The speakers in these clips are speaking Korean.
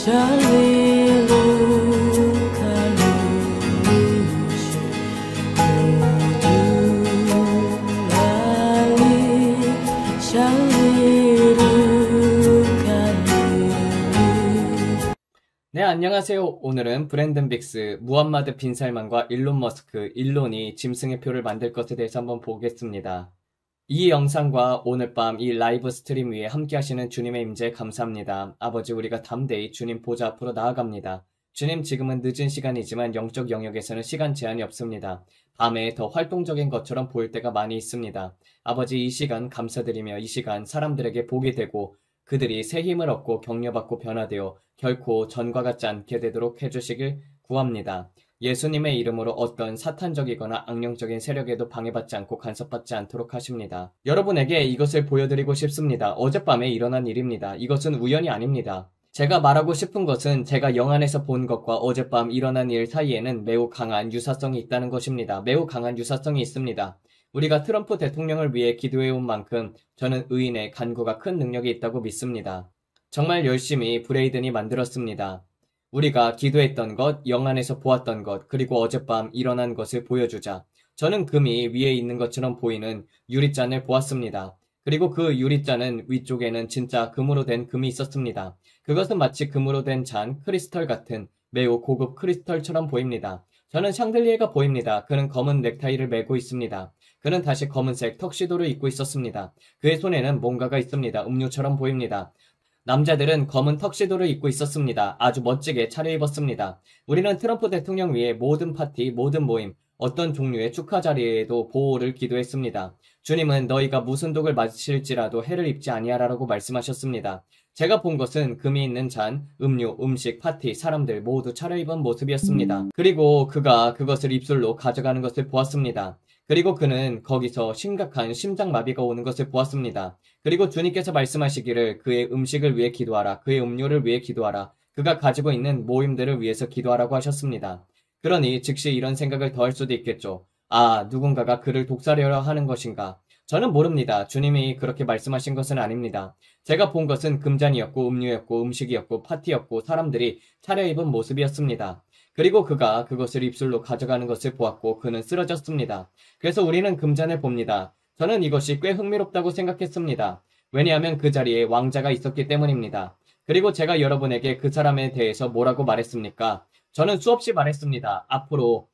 샬리루 네, 안녕하세요. 오늘은 브랜든 빅스, 무함마드 빈 살만과 일론 머스크, 일론이 짐승의 표를 만들 것에 대해서 한번 보겠습니다. 이 영상과 오늘 밤 이 라이브 스트림 위에 함께 하시는 주님의 임재 감사합니다. 아버지, 우리가 담대히 주님 보좌 앞으로 나아갑니다. 주님, 지금은 늦은 시간이지만 영적 영역에서는 시간 제한이 없습니다. 밤에 더 활동적인 것처럼 보일 때가 많이 있습니다. 아버지, 이 시간 감사드리며 이 시간 사람들에게 복이 되고 그들이 새 힘을 얻고 격려받고 변화되어 결코 전과 같지 않게 되도록 해주시길 구합니다. 예수님의 이름으로 어떤 사탄적이거나 악령적인 세력에도 방해받지 않고 간섭받지 않도록 하십니다. 여러분에게 이것을 보여드리고 싶습니다. 어젯밤에 일어난 일입니다. 이것은 우연이 아닙니다. 제가 말하고 싶은 것은 제가 영안에서 본 것과 어젯밤 일어난 일 사이에는 매우 강한 유사성이 있다는 것입니다. 매우 강한 유사성이 있습니다. 우리가 트럼프 대통령을 위해 기도해온 만큼 저는 의인의 간구가 큰 능력이 있다고 믿습니다. 정말 열심히 브레이든이 만들었습니다. 우리가 기도했던 것, 영안에서 보았던 것, 그리고 어젯밤 일어난 것을 보여주자. 저는 금이 위에 있는 것처럼 보이는 유리잔을 보았습니다. 그리고 그 유리잔은 위쪽에는 진짜 금으로 된 금이 있었습니다. 그것은 마치 금으로 된 잔, 크리스털 같은 매우 고급 크리스털처럼 보입니다. 저는 샹들리에가 보입니다. 그는 검은 넥타이를 메고 있습니다. 그는 다시 검은색 턱시도를 입고 있었습니다. 그의 손에는 뭔가가 있습니다. 음료처럼 보입니다. 남자들은 검은 턱시도를 입고 있었습니다. 아주 멋지게 차려입었습니다. 우리는 트럼프 대통령 위에 모든 파티, 모든 모임, 어떤 종류의 축하 자리에도 보호를 기도했습니다. 주님은 너희가 무슨 독을 마실지라도 해를 입지 아니하라라고 말씀하셨습니다. 제가 본 것은 금이 있는 잔, 음료, 음식, 파티, 사람들 모두 차려입은 모습이었습니다. 그리고 그가 그것을 입술로 가져가는 것을 보았습니다. 그리고 그는 거기서 심각한 심장마비가 오는 것을 보았습니다. 그리고 주님께서 말씀하시기를 그의 음식을 위해 기도하라, 그의 음료를 위해 기도하라, 그가 가지고 있는 모임들을 위해서 기도하라고 하셨습니다. 그러니 즉시 이런 생각을 더할 수도 있겠죠. 아, 누군가가 그를 독살하려 하는 것인가? 저는 모릅니다. 주님이 그렇게 말씀하신 것은 아닙니다. 제가 본 것은 금잔이었고 음료였고 음식이었고 파티였고 사람들이 차려입은 모습이었습니다. 그리고 그가 그것을 입술로 가져가는 것을 보았고 그는 쓰러졌습니다. 그래서 우리는 금잔을 봅니다. 저는 이것이 꽤 흥미롭다고 생각했습니다. 왜냐하면 그 자리에 왕자가 있었기 때문입니다. 그리고 제가 여러분에게 그 사람에 대해서 뭐라고 말했습니까? 저는 수없이 말했습니다. 앞으로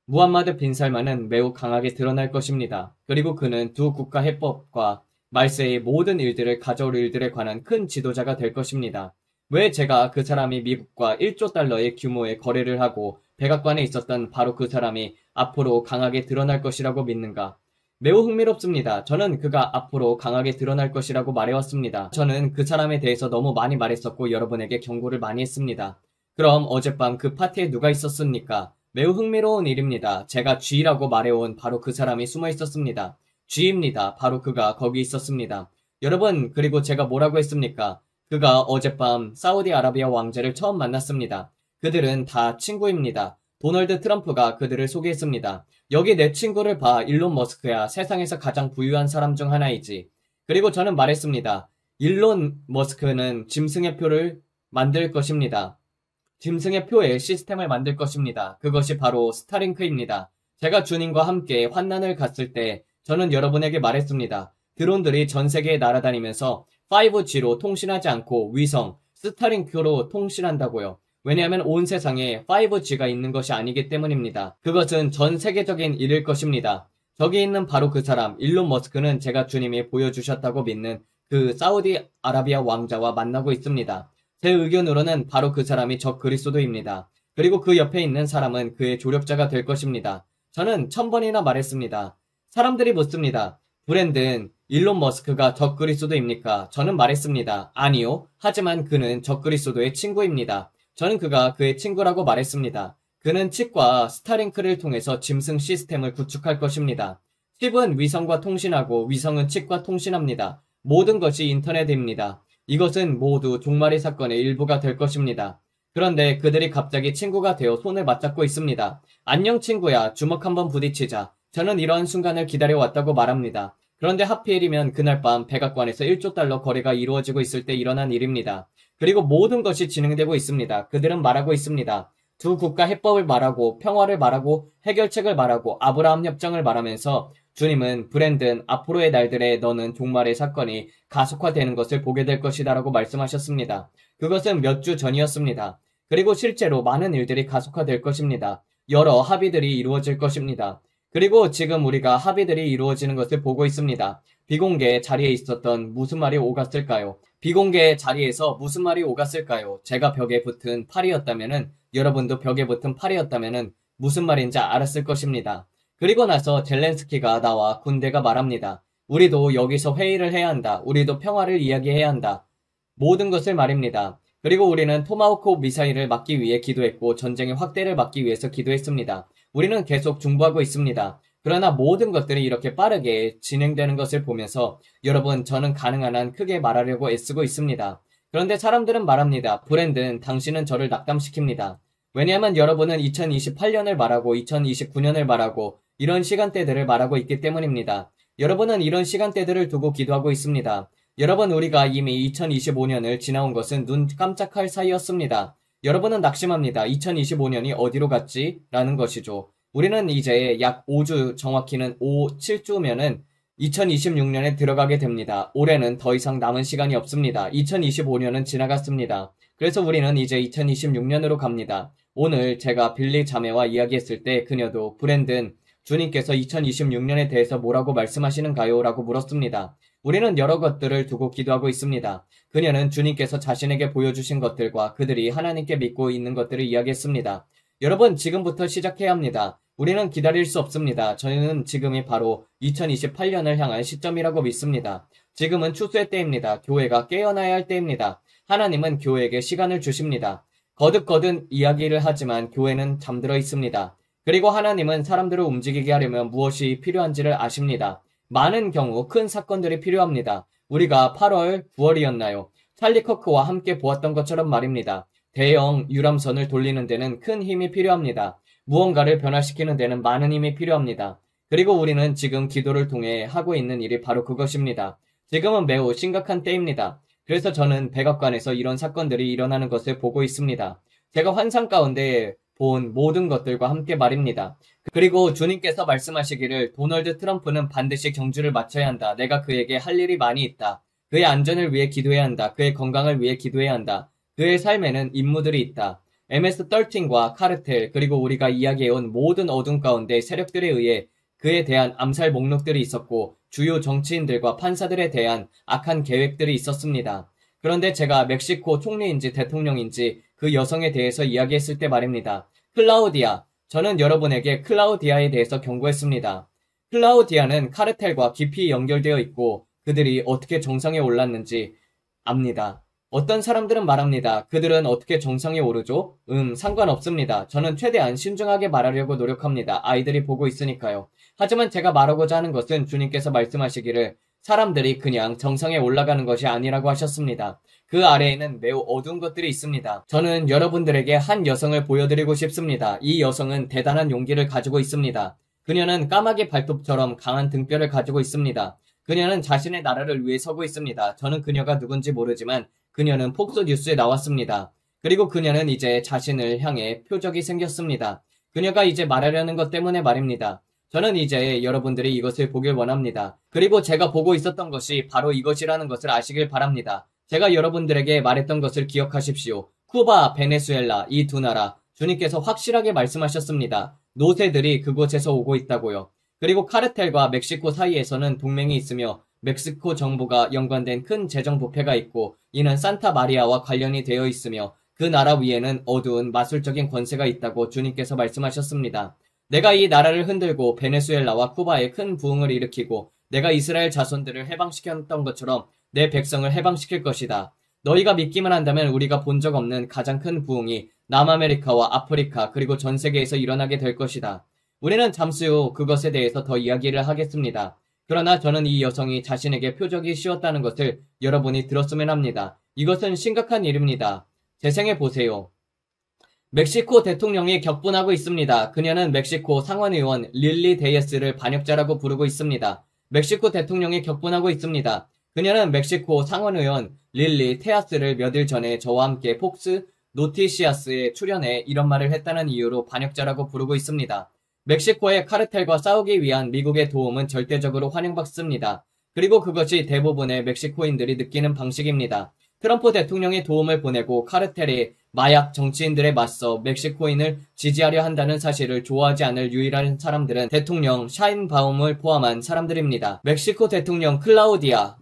무함마드 빈 살만은 매우 강하게 드러날 것입니다. 그리고 그는 두 국가 해법과 말세의 모든 일들을 가져올 일들에 관한 큰 지도자가 될 것입니다. 왜 제가 그 사람이 미국과 1조 달러의 규모의 거래를 하고 백악관에 있었던 바로 그 사람이 앞으로 강하게 드러날 것이라고 믿는가? 매우 흥미롭습니다. 저는 그가 앞으로 강하게 드러날 것이라고 말해왔습니다. 저는 그 사람에 대해서 너무 많이 말했었고 여러분에게 경고를 많이 했습니다. 그럼 어젯밤 그 파티에 누가 있었습니까? 매우 흥미로운 일입니다. 제가 G라고 말해온 바로 그 사람이 숨어 있었습니다. G입니다. 바로 그가 거기 있었습니다. 여러분, 그리고 제가 뭐라고 했습니까? 그가 어젯밤 사우디아라비아 왕자를 처음 만났습니다. 그들은 다 친구입니다. 도널드 트럼프가 그들을 소개했습니다. 여기 내 친구를 봐. 일론 머스크야. 세상에서 가장 부유한 사람 중 하나이지. 그리고 저는 말했습니다. 일론 머스크는 짐승의 표를 만들 것입니다. 짐승의 표의 시스템을 만들 것입니다. 그것이 바로 스타링크입니다. 제가 주님과 함께 환난을 갔을 때 저는 여러분에게 말했습니다. 드론들이 전 세계에 날아다니면서 5G로 통신하지 않고 위성, 스타링크로 통신한다고요. 왜냐하면 온 세상에 5G가 있는 것이 아니기 때문입니다. 그것은 전 세계적인 일일 것입니다. 저기 있는 바로 그 사람, 일론 머스크는 제가 주님이 보여주셨다고 믿는 그 사우디아라비아 왕자와 만나고 있습니다. 제 의견으로는 바로 그 사람이 적 그리스도입니다. 그리고 그 옆에 있는 사람은 그의 조력자가 될 것입니다. 저는 1000번이나 말했습니다. 사람들이 묻습니다. 브랜든, 일론 머스크가 적 그리스도입니까? 저는 말했습니다. 아니요. 하지만 그는 적 그리스도의 친구입니다. 저는 그가 그의 친구라고 말했습니다. 그는 칩과 스타링크를 통해서 짐승 시스템을 구축할 것입니다. 칩은 위성과 통신하고 위성은 칩과 통신합니다. 모든 것이 인터넷입니다. 이것은 모두 종말의 사건의 일부가 될 것입니다. 그런데 그들이 갑자기 친구가 되어 손을 맞잡고 있습니다. 안녕 친구야, 주먹 한번 부딪히자. 저는 이러한 순간을 기다려왔다고 말합니다. 그런데 하필이면 그날 밤 백악관에서 1조 달러 거래가 이루어지고 있을 때 일어난 일입니다. 그리고 모든 것이 진행되고 있습니다. 그들은 말하고 있습니다. 두 국가 해법을 말하고 평화를 말하고 해결책을 말하고 아브라함 협정을 말하면서 주님은 브랜든 앞으로의 날들에 너는 종말의 사건이 가속화되는 것을 보게 될 것이다 라고 말씀하셨습니다. 그것은 몇 주 전이었습니다. 그리고 실제로 많은 일들이 가속화될 것입니다. 여러 합의들이 이루어질 것입니다. 그리고 지금 우리가 합의들이 이루어지는 것을 보고 있습니다. 비공개 자리에 있었던 무슨 말이 오갔을까요? 비공개 자리에서 무슨 말이 오갔을까요? 제가 벽에 붙은 팔이었다면은 여러분도 벽에 붙은 팔이었다면은 무슨 말인지 알았을 것입니다. 그리고 나서 젤렌스키가 나와 군대가 말합니다. 우리도 여기서 회의를 해야 한다. 우리도 평화를 이야기해야 한다. 모든 것을 말입니다. 그리고 우리는 토마호크 미사일을 막기 위해 기도했고 전쟁의 확대를 막기 위해서 기도했습니다. 우리는 계속 중보하고 있습니다. 그러나 모든 것들이 이렇게 빠르게 진행되는 것을 보면서 여러분 저는 가능한 한 크게 말하려고 애쓰고 있습니다. 그런데 사람들은 말합니다. 브랜든 당신은 저를 낙담시킵니다. 왜냐하면 여러분은 2028년을 말하고 2029년을 말하고 이런 시간대들을 말하고 있기 때문입니다. 여러분은 이런 시간대들을 두고 기도하고 있습니다. 여러분 우리가 이미 2025년을 지나온 것은 눈 깜짝할 사이였습니다. 여러분은 낙심합니다. 2025년이 어디로 갔지? 라는 것이죠. 우리는 이제 약 5주 정확히는 7주면은 2026년에 들어가게 됩니다. 올해는 더 이상 남은 시간이 없습니다. 2025년은 지나갔습니다. 그래서 우리는 이제 2026년으로 갑니다. 오늘 제가 빌리 자매와 이야기했을 때 그녀도 브랜든 주님께서 2026년에 대해서 뭐라고 말씀하시는가요? 라고 물었습니다. 우리는 여러 것들을 두고 기도하고 있습니다. 그녀는 주님께서 자신에게 보여주신 것들과 그들이 하나님께 믿고 있는 것들을 이야기했습니다. 여러분 지금부터 시작해야 합니다. 우리는 기다릴 수 없습니다. 저는 지금이 바로 2028년을 향한 시점이라고 믿습니다. 지금은 추수의 때입니다. 교회가 깨어나야 할 때입니다. 하나님은 교회에게 시간을 주십니다. 거듭거듭 이야기를 하지만 교회는 잠들어 있습니다. 그리고 하나님은 사람들을 움직이게 하려면 무엇이 필요한지를 아십니다. 많은 경우 큰 사건들이 필요합니다. 우리가 8월, 9월이었나요? 찰리 커크와 함께 보았던 것처럼 말입니다. 대형 유람선을 돌리는 데는 큰 힘이 필요합니다. 무언가를 변화시키는 데는 많은 힘이 필요합니다. 그리고 우리는 지금 기도를 통해 하고 있는 일이 바로 그것입니다. 지금은 매우 심각한 때입니다. 그래서 저는 백악관에서 이런 사건들이 일어나는 것을 보고 있습니다. 제가 환상 가운데 본 모든 것들과 함께 말입니다. 그리고 주님께서 말씀하시기를 도널드 트럼프는 반드시 경주를 마쳐야 한다. 내가 그에게 할 일이 많이 있다. 그의 안전을 위해 기도해야 한다. 그의 건강을 위해 기도해야 한다. 그의 삶에는 임무들이 있다. MS-13과 카르텔 그리고 우리가 이야기해온 모든 어둠 가운데 세력들에 의해 그에 대한 암살 목록들이 있었고 주요 정치인들과 판사들에 대한 악한 계획들이 있었습니다. 그런데 제가 멕시코 총리인지 대통령인지 그 여성에 대해서 이야기했을 때 말입니다. 클라우디아, 저는 여러분에게 클라우디아에 대해서 경고했습니다. 클라우디아는 카르텔과 깊이 연결되어 있고 그들이 어떻게 정상에 올랐는지 압니다. 어떤 사람들은 말합니다. 그들은 어떻게 정상에 오르죠? 상관없습니다. 저는 최대한 신중하게 말하려고 노력합니다. 아이들이 보고 있으니까요. 하지만 제가 말하고자 하는 것은 주님께서 말씀하시기를 사람들이 그냥 정상에 올라가는 것이 아니라고 하셨습니다. 그 아래에는 매우 어두운 것들이 있습니다. 저는 여러분들에게 한 여성을 보여드리고 싶습니다. 이 여성은 대단한 용기를 가지고 있습니다. 그녀는 까마귀 발톱처럼 강한 등뼈를 가지고 있습니다. 그녀는 자신의 나라를 위해 서고 있습니다. 저는 그녀가 누군지 모르지만 그녀는 폭스 뉴스에 나왔습니다. 그리고 그녀는 이제 자신을 향해 표적이 생겼습니다. 그녀가 이제 말하려는 것 때문에 말입니다. 저는 이제 여러분들이 이것을 보길 원합니다. 그리고 제가 보고 있었던 것이 바로 이것이라는 것을 아시길 바랍니다. 제가 여러분들에게 말했던 것을 기억하십시오. 쿠바, 베네수엘라 이 두 나라 주님께서 확실하게 말씀하셨습니다. 노새들이 그곳에서 오고 있다고요. 그리고 카르텔과 멕시코 사이에서는 동맹이 있으며 멕시코 정부가 연관된 큰 재정 부패가 있고 이는 산타 마리아와 관련이 되어 있으며 그 나라 위에는 어두운 마술적인 권세가 있다고 주님께서 말씀하셨습니다. 내가 이 나라를 흔들고 베네수엘라와 쿠바에 큰 부흥을 일으키고 내가 이스라엘 자손들을 해방시켰던 것처럼 내 백성을 해방시킬 것이다. 너희가 믿기만 한다면 우리가 본 적 없는 가장 큰 부흥이 남아메리카와 아프리카 그리고 전 세계에서 일어나게 될 것이다. 우리는 잠시 후 그것에 대해서 더 이야기를 하겠습니다. 그러나 저는 이 여성이 자신에게 표적이 씌웠다는 것을 여러분이 들었으면 합니다. 이것은 심각한 일입니다. 재생해 보세요. 멕시코 대통령이 격분하고 있습니다. 그녀는 멕시코 상원의원 릴리 데이스를 반역자라고 부르고 있습니다. 멕시코 대통령이 격분하고 있습니다. 그녀는 멕시코 상원의원 릴리 테아스를 몇 일 전에 저와 함께 폭스 노티시아스에 출연해 이런 말을 했다는 이유로 반역자라고 부르고 있습니다. 멕시코의 카르텔과 싸우기 위한 미국의 도움은 절대적으로 환영받습니다. 그리고 그것이 대부분의 멕시코인들이 느끼는 방식입니다. 트럼프 대통령이 도움을 보내고 카르텔이 마약 정치인들에 맞서 멕시코인을 지지하려 한다는 사실을 좋아하지 않을 유일한 사람들은 대통령 샤인바움을 포함한 사람들입니다. 멕시코 대통령 클라우디아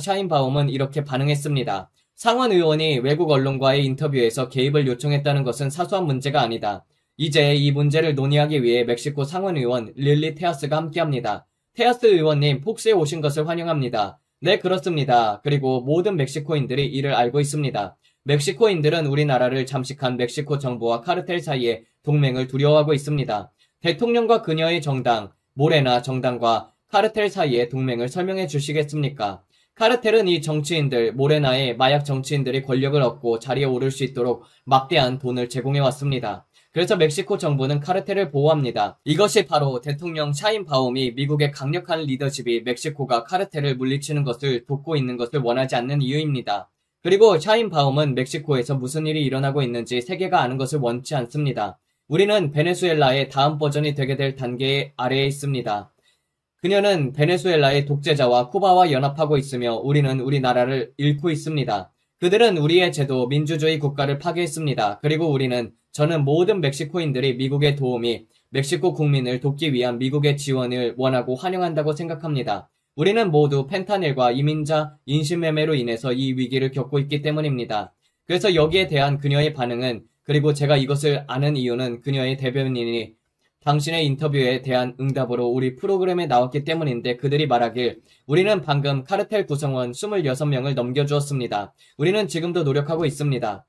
샤인바움은 이렇게 반응했습니다. 상원 의원이 외국 언론과의 인터뷰에서 개입을 요청했다는 것은 사소한 문제가 아니다. 이제 이 문제를 논의하기 위해 멕시코 상원 의원 릴리 테아스가 함께합니다. 테아스 의원님, 폭스에 오신 것을 환영합니다. 네, 그렇습니다. 그리고 모든 멕시코인들이 이를 알고 있습니다. 멕시코인들은 우리나라를 잠식한 멕시코 정부와 카르텔 사이의 동맹을 두려워하고 있습니다. 대통령과 그녀의 정당, 모레나 정당과 카르텔 사이의 동맹을 설명해 주시겠습니까? 카르텔은 이 정치인들, 모레나의 마약 정치인들이 권력을 얻고 자리에 오를 수 있도록 막대한 돈을 제공해 왔습니다. 그래서 멕시코 정부는 카르텔을 보호합니다. 이것이 바로 대통령 샤인바움이 미국의 강력한 리더십이 멕시코가 카르텔을 물리치는 것을 돕고 있는 것을 원하지 않는 이유입니다. 그리고 샤인바움은 멕시코에서 무슨 일이 일어나고 있는지 세계가 아는 것을 원치 않습니다. 우리는 베네수엘라의 다음 버전이 되게 될 단계 아래에 있습니다. 그녀는 베네수엘라의 독재자와 쿠바와 연합하고 있으며 우리는 우리나라를 잃고 있습니다. 그들은 우리의 제도, 민주주의 국가를 파괴했습니다. 그리고 저는 모든 멕시코인들이 미국의 도움이 멕시코 국민을 돕기 위한 미국의 지원을 원하고 환영한다고 생각합니다. 우리는 모두 펜타닐과 이민자 인신매매로 인해서 이 위기를 겪고 있기 때문입니다. 그래서 여기에 대한 그녀의 반응은, 그리고 제가 이것을 아는 이유는 그녀의 대변인이 당신의 인터뷰에 대한 응답으로 우리 프로그램에 나왔기 때문인데, 그들이 말하길 우리는 방금 카르텔 구성원 26명을 넘겨주었습니다. 우리는 지금도 노력하고 있습니다.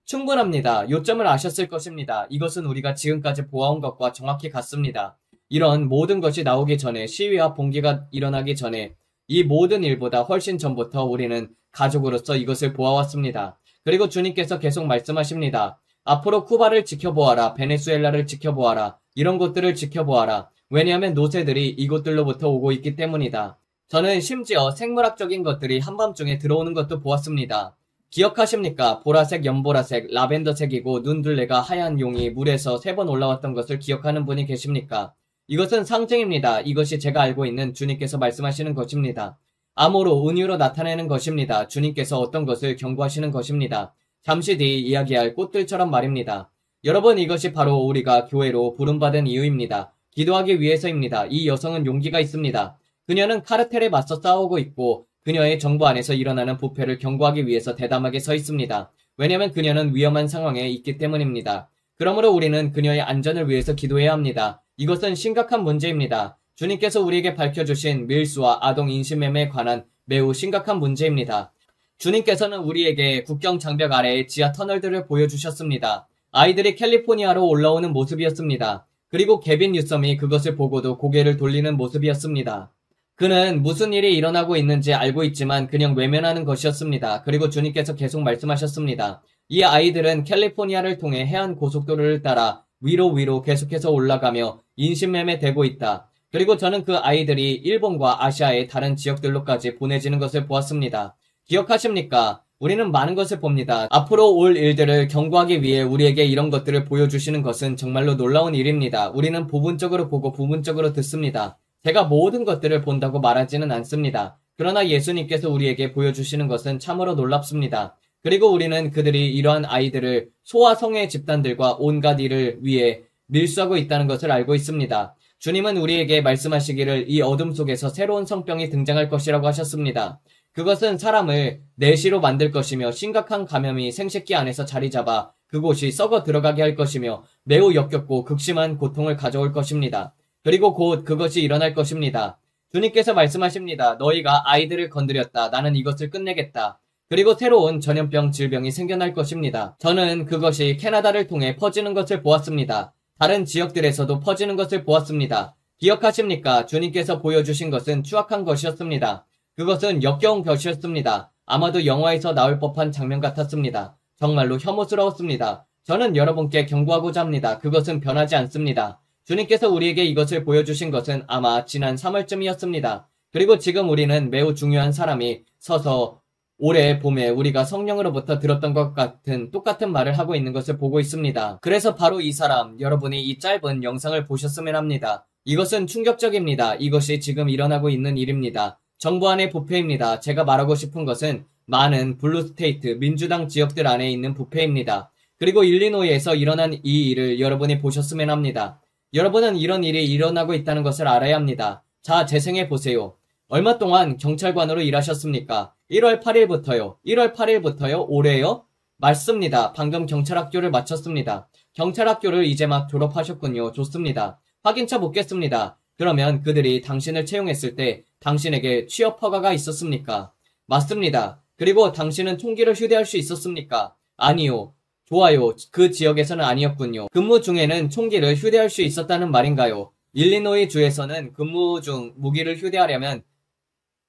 충분합니다. 요점을 아셨을 것입니다. 이것은 우리가 지금까지 보아온 것과 정확히 같습니다. 이런 모든 것이 나오기 전에, 시위와 봉기가 일어나기 전에, 이 모든 일보다 훨씬 전부터 우리는 가족으로서 이것을 보아왔습니다. 그리고 주님께서 계속 말씀하십니다. 앞으로 쿠바를 지켜보아라. 베네수엘라를 지켜보아라. 이런 곳들을 지켜보아라. 왜냐하면 노새들이 이곳들로부터 오고 있기 때문이다. 저는 심지어 생물학적인 것들이 한밤중에 들어오는 것도 보았습니다. 기억하십니까? 보라색, 연보라색, 라벤더색이고 눈둘레가 하얀 용이 물에서 3번 올라왔던 것을 기억하는 분이 계십니까? 이것은 상징입니다. 이것이 제가 알고 있는 주님께서 말씀하시는 것입니다. 암호로, 은유로 나타내는 것입니다. 주님께서 어떤 것을 경고하시는 것입니다. 잠시 뒤 이야기할 꽃들처럼 말입니다. 여러분, 이것이 바로 우리가 교회로 부름받은 이유입니다. 기도하기 위해서입니다. 이 여성은 용기가 있습니다. 그녀는 카르텔에 맞서 싸우고 있고 그녀의 정부 안에서 일어나는 부패를 경고하기 위해서 대담하게 서 있습니다. 왜냐하면 그녀는 위험한 상황에 있기 때문입니다. 그러므로 우리는 그녀의 안전을 위해서 기도해야 합니다. 이것은 심각한 문제입니다. 주님께서 우리에게 밝혀주신 밀수와 아동 인신매매에 관한 매우 심각한 문제입니다. 주님께서는 우리에게 국경 장벽 아래의 지하 터널들을 보여주셨습니다. 아이들이 캘리포니아로 올라오는 모습이었습니다. 그리고 개빈 뉴섬이 그것을 보고도 고개를 돌리는 모습이었습니다. 그는 무슨 일이 일어나고 있는지 알고 있지만 그냥 외면하는 것이었습니다. 그리고 주님께서 계속 말씀하셨습니다. 이 아이들은 캘리포니아를 통해 해안 고속도로를 따라 위로 계속해서 올라가며 인신매매 되고 있다. 그리고 저는 그 아이들이 일본과 아시아의 다른 지역들로까지 보내지는 것을 보았습니다. 기억하십니까? 우리는 많은 것을 봅니다. 앞으로 올 일들을 경고하기 위해 우리에게 이런 것들을 보여주시는 것은 정말로 놀라운 일입니다. 우리는 부분적으로 보고 부분적으로 듣습니다. 제가 모든 것들을 본다고 말하지는 않습니다. 그러나 예수님께서 우리에게 보여주시는 것은 참으로 놀랍습니다. 그리고 우리는 그들이 이러한 아이들을 소아 성애 집단들과 온갖 일을 위해 밀수하고 있다는 것을 알고 있습니다. 주님은 우리에게 말씀하시기를 이 어둠 속에서 새로운 성병이 등장할 것이라고 하셨습니다. 그것은 사람을 내시로 만들 것이며 심각한 감염이 생식기 안에서 자리 잡아 그곳이 썩어 들어가게 할 것이며 매우 역겹고 극심한 고통을 가져올 것입니다. 그리고 곧 그것이 일어날 것입니다. 주님께서 말씀하십니다. 너희가 아이들을 건드렸다. 나는 이것을 끝내겠다. 그리고 새로운 전염병 질병이 생겨날 것입니다. 저는 그것이 캐나다를 통해 퍼지는 것을 보았습니다. 다른 지역들에서도 퍼지는 것을 보았습니다. 기억하십니까? 주님께서 보여주신 것은 추악한 것이었습니다. 그것은 역겨운 것이었습니다. 아마도 영화에서 나올 법한 장면 같았습니다. 정말로 혐오스러웠습니다. 저는 여러분께 경고하고자 합니다. 그것은 변하지 않습니다. 주님께서 우리에게 이것을 보여주신 것은 아마 지난 3월쯤이었습니다. 그리고 지금 우리는 매우 중요한 사람이 서서 올해 봄에 우리가 성령으로부터 들었던 것 같은 똑같은 말을 하고 있는 것을 보고 있습니다. 그래서 바로 이 사람, 여러분이 이 짧은 영상을 보셨으면 합니다. 이것은 충격적입니다. 이것이 지금 일어나고 있는 일입니다. 정부 안의 부패입니다. 제가 말하고 싶은 것은 많은 블루스테이트, 민주당 지역들 안에 있는 부패입니다. 그리고 일리노이에서 일어난 이 일을 여러분이 보셨으면 합니다. 여러분은 이런 일이 일어나고 있다는 것을 알아야 합니다. 자, 재생해 보세요. 얼마 동안 경찰관으로 일하셨습니까? 1월 8일부터요. 1월 8일부터요? 올해요? 맞습니다. 방금 경찰학교를 마쳤습니다. 경찰학교를 이제 막 졸업하셨군요. 좋습니다. 확인차 묻겠습니다. 그러면 그들이 당신을 채용했을 때 당신에게 취업 허가가 있었습니까? 맞습니다. 그리고 당신은 총기를 휴대할 수 있었습니까? 아니요. 좋아요. 그 지역에서는 아니었군요. 근무 중에는 총기를 휴대할 수 있었다는 말인가요? 일리노이 주에서는 근무 중 무기를 휴대하려면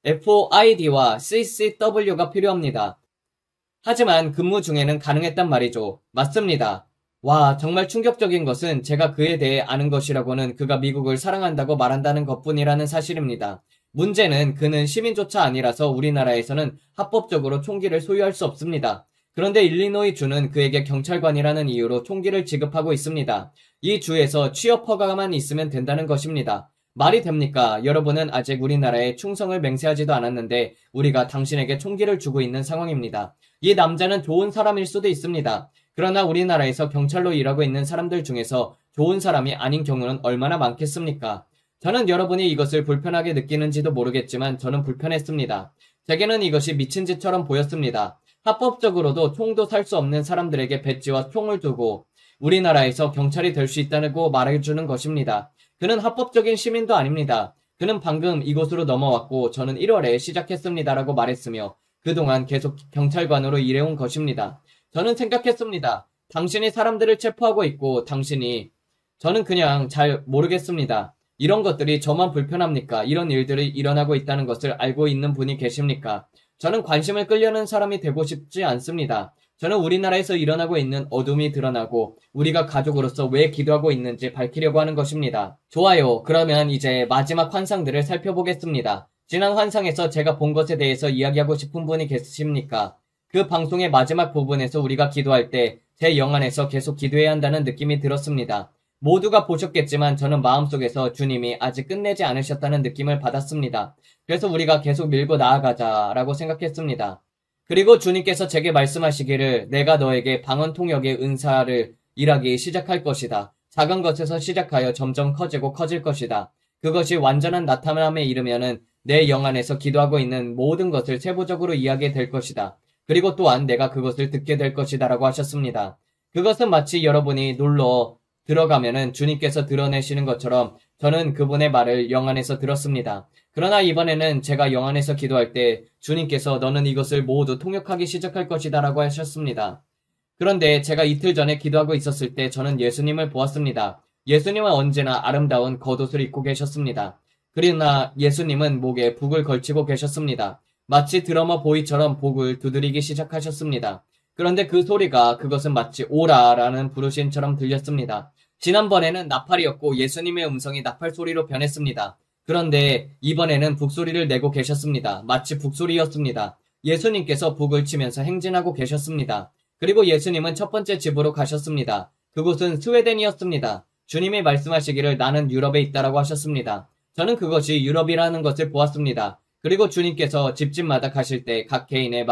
FID와 CCW가 필요합니다. 하지만 근무 중에는 가능했단 말이죠. 맞습니다. 와, 정말 충격적인 것은 제가 그에 대해 아는 것이라고는 그가 미국을 사랑한다고 말한다는 것뿐이라는 사실입니다. 문제는 그는 시민조차 아니라서 우리나라에서는 합법적으로 총기를 소유할 수 없습니다. 그런데 일리노이 주는 그에게 경찰관이라는 이유로 총기를 지급하고 있습니다. 이 주에서 취업 허가만 있으면 된다는 것입니다. 말이 됩니까? 여러분은 아직 우리나라에 충성을 맹세하지도 않았는데 우리가 당신에게 총기를 주고 있는 상황입니다. 이 남자는 좋은 사람일 수도 있습니다. 그러나 우리나라에서 경찰로 일하고 있는 사람들 중에서 좋은 사람이 아닌 경우는 얼마나 많겠습니까? 저는 여러분이 이것을 불편하게 느끼는지도 모르겠지만 저는 불편했습니다. 제게는 이것이 미친 짓처럼 보였습니다. 합법적으로도 총도 살 수 없는 사람들에게 배지와 총을 두고 우리나라에서 경찰이 될 수 있다고 말해주는 것입니다. 그는 합법적인 시민도 아닙니다. 그는 방금 이곳으로 넘어왔고 저는 1월에 시작했습니다라고 말했으며 그동안 계속 경찰관으로 일해온 것입니다. 저는 생각했습니다. 당신이 사람들을 체포하고 있고 저는 그냥 잘 모르겠습니다. 이런 것들이 저만 불편합니까? 이런 일들이 일어나고 있다는 것을 알고 있는 분이 계십니까? 저는 관심을 끌려는 사람이 되고 싶지 않습니다. 저는 우리나라에서 일어나고 있는 어둠이 드러나고 우리가 가족으로서 왜 기도하고 있는지 밝히려고 하는 것입니다. 좋아요. 그러면 이제 마지막 환상들을 살펴보겠습니다. 지난 환상에서 제가 본 것에 대해서 이야기하고 싶은 분이 계십니까? 그 방송의 마지막 부분에서 우리가 기도할 때 제 영안에서 계속 기도해야 한다는 느낌이 들었습니다. 모두가 보셨겠지만 저는 마음속에서 주님이 아직 끝내지 않으셨다는 느낌을 받았습니다. 그래서 우리가 계속 밀고 나아가자라고 생각했습니다. 그리고 주님께서 제게 말씀하시기를 내가 너에게 방언통역의 은사를 일하기 시작할 것이다. 작은 것에서 시작하여 점점 커지고 커질 것이다. 그것이 완전한 나타남에 이르면은 내 영안에서 기도하고 있는 모든 것을 세부적으로 이해하게 될 것이다. 그리고 또한 내가 그것을 듣게 될 것이다 라고 하셨습니다. 그것은 마치 여러분이 놀러 들어가면은 주님께서 드러내시는 것처럼 저는 그분의 말을 영안에서 들었습니다. 그러나 이번에는 제가 영안에서 기도할 때 주님께서 너는 이것을 모두 통역하기 시작할 것이다 라고 하셨습니다. 그런데 제가 이틀 전에 기도하고 있었을 때 저는 예수님을 보았습니다. 예수님은 언제나 아름다운 겉옷을 입고 계셨습니다. 그러나 예수님은 목에 북을 걸치고 계셨습니다. 마치 드러머 보이처럼 복을 두드리기 시작하셨습니다. 그런데 그 소리가 그것은 마치 오라라는 부르심처럼 들렸습니다. 지난번에는 나팔이었고 예수님의 음성이 나팔 소리로 변했습니다. 그런데 이번에는 북소리를 내고 계셨습니다. 마치 북소리였습니다. 예수님께서 북을 치면서 행진하고 계셨습니다. 그리고 예수님은 첫 번째 집으로 가셨습니다. 그곳은 스웨덴이었습니다. 주님이 말씀하시기를 나는 유럽에 있다라고 하셨습니다. 저는 그것이 유럽이라는 것을 보았습니다. 그리고 주님께서 집집마다 가실 때 각 개인의